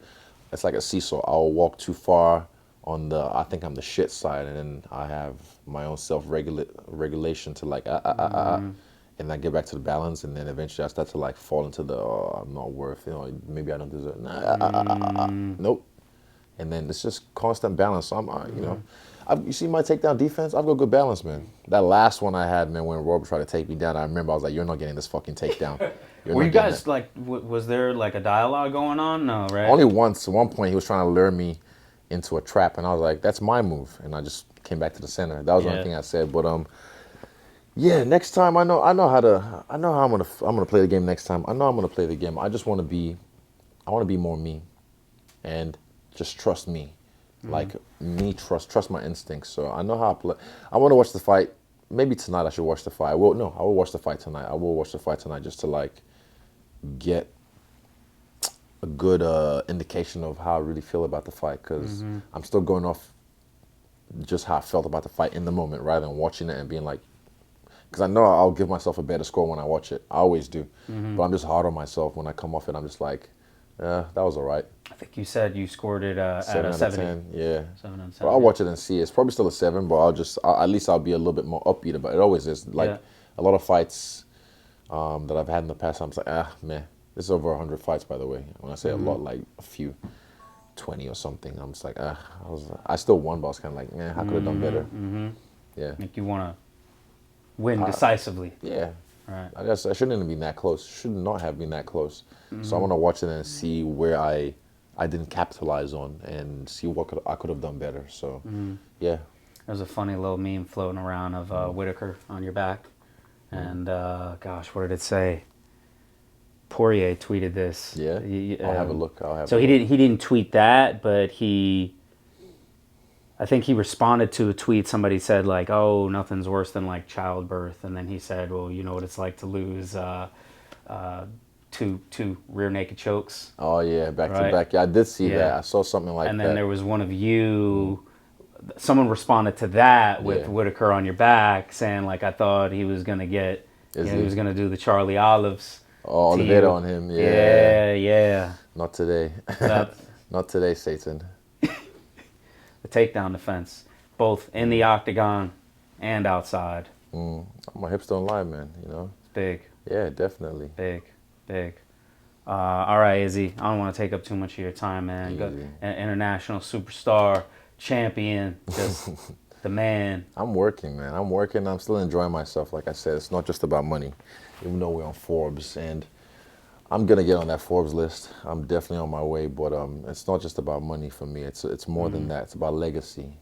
It's like a seesaw. I'll walk too far on I think I'm the shit side, and then I have my own self-regulation to like, and I get back to the balance, and then eventually I start to like fall into the, I'm not worth, maybe I don't deserve, nope. And then it's just constant balance. So I'm, you know, you see my takedown defense? I've got good balance, man. That last one I had, man, when Robert tried to take me down, I remember I was like, you're not getting this fucking takedown. Were you guys like, was there like a dialogue going on? No, right? Only once. At one point, he was trying to lure me into a trap, and I was like, that's my move. And I just came back to the center. That was the only thing I said. But yeah, next time I know how I'm gonna play the game next time. I know I'm gonna play the game. I just want to be more me, and just trust me, like me trust my instincts. So I know how I play. I want to watch the fight. Maybe tonight I should watch the fight. I will watch the fight tonight. I will watch the fight tonight just to like get a good indication of how I really feel about the fight, because I'm still going off just how I felt about the fight in the moment rather than watching it and being like, because I know I'll give myself a better score when I watch it. I always do. But I'm just hard on myself when I come off it. I'm just like, that was all right. I think you said you scored it at a 7 out of 70. 10, yeah. 7 out of 7. But I'll watch it and see. It's probably still a 7, but at least I'll be a little bit more upbeat about it. It always is. Like a lot of fights that I've had in the past, I'm just like, man. This is over 100 fights, by the way. When I say a lot, like a few, 20 or something. I'm just like, I still won, but I was kind of like, I could have done better. Yeah. Like you want to win decisively. Yeah. Right. I guess I shouldn't have been that close. Should not have been that close. So I want to watch it and see where I didn't capitalize on and see what I could have done better. So, yeah. There's a funny little meme floating around of Whitaker on your back. And, gosh, what did it say? Poirier tweeted this. Yeah, I'll have a look. He didn't tweet that, but I think he responded to a tweet. Somebody said like, "Oh, nothing's worse than like childbirth," and then he said, "Well, you know what it's like to lose two rear naked chokes." Oh yeah, back right? to back. Yeah, I did see that. I saw something like that. And then there was one of you. Someone responded to that with Whitaker on your back, saying like, "I thought he was gonna get, he was gonna do the Charlie Olives." Oh, Oliveira on him, yeah. Not today. Not today, Satan. The takedown defense, both in the octagon and outside. My hips don't lie, man. You know. It's big. Yeah, definitely. Big. All right, Izzy. I don't want to take up too much of your time, man. An international superstar, champion, just the man. I'm working, man. I'm still enjoying myself. Like I said, it's not just about money. Even though we're on Forbes, and I'm gonna get on that Forbes list. I'm definitely on my way, but it's not just about money for me. It's more than that. It's about legacy.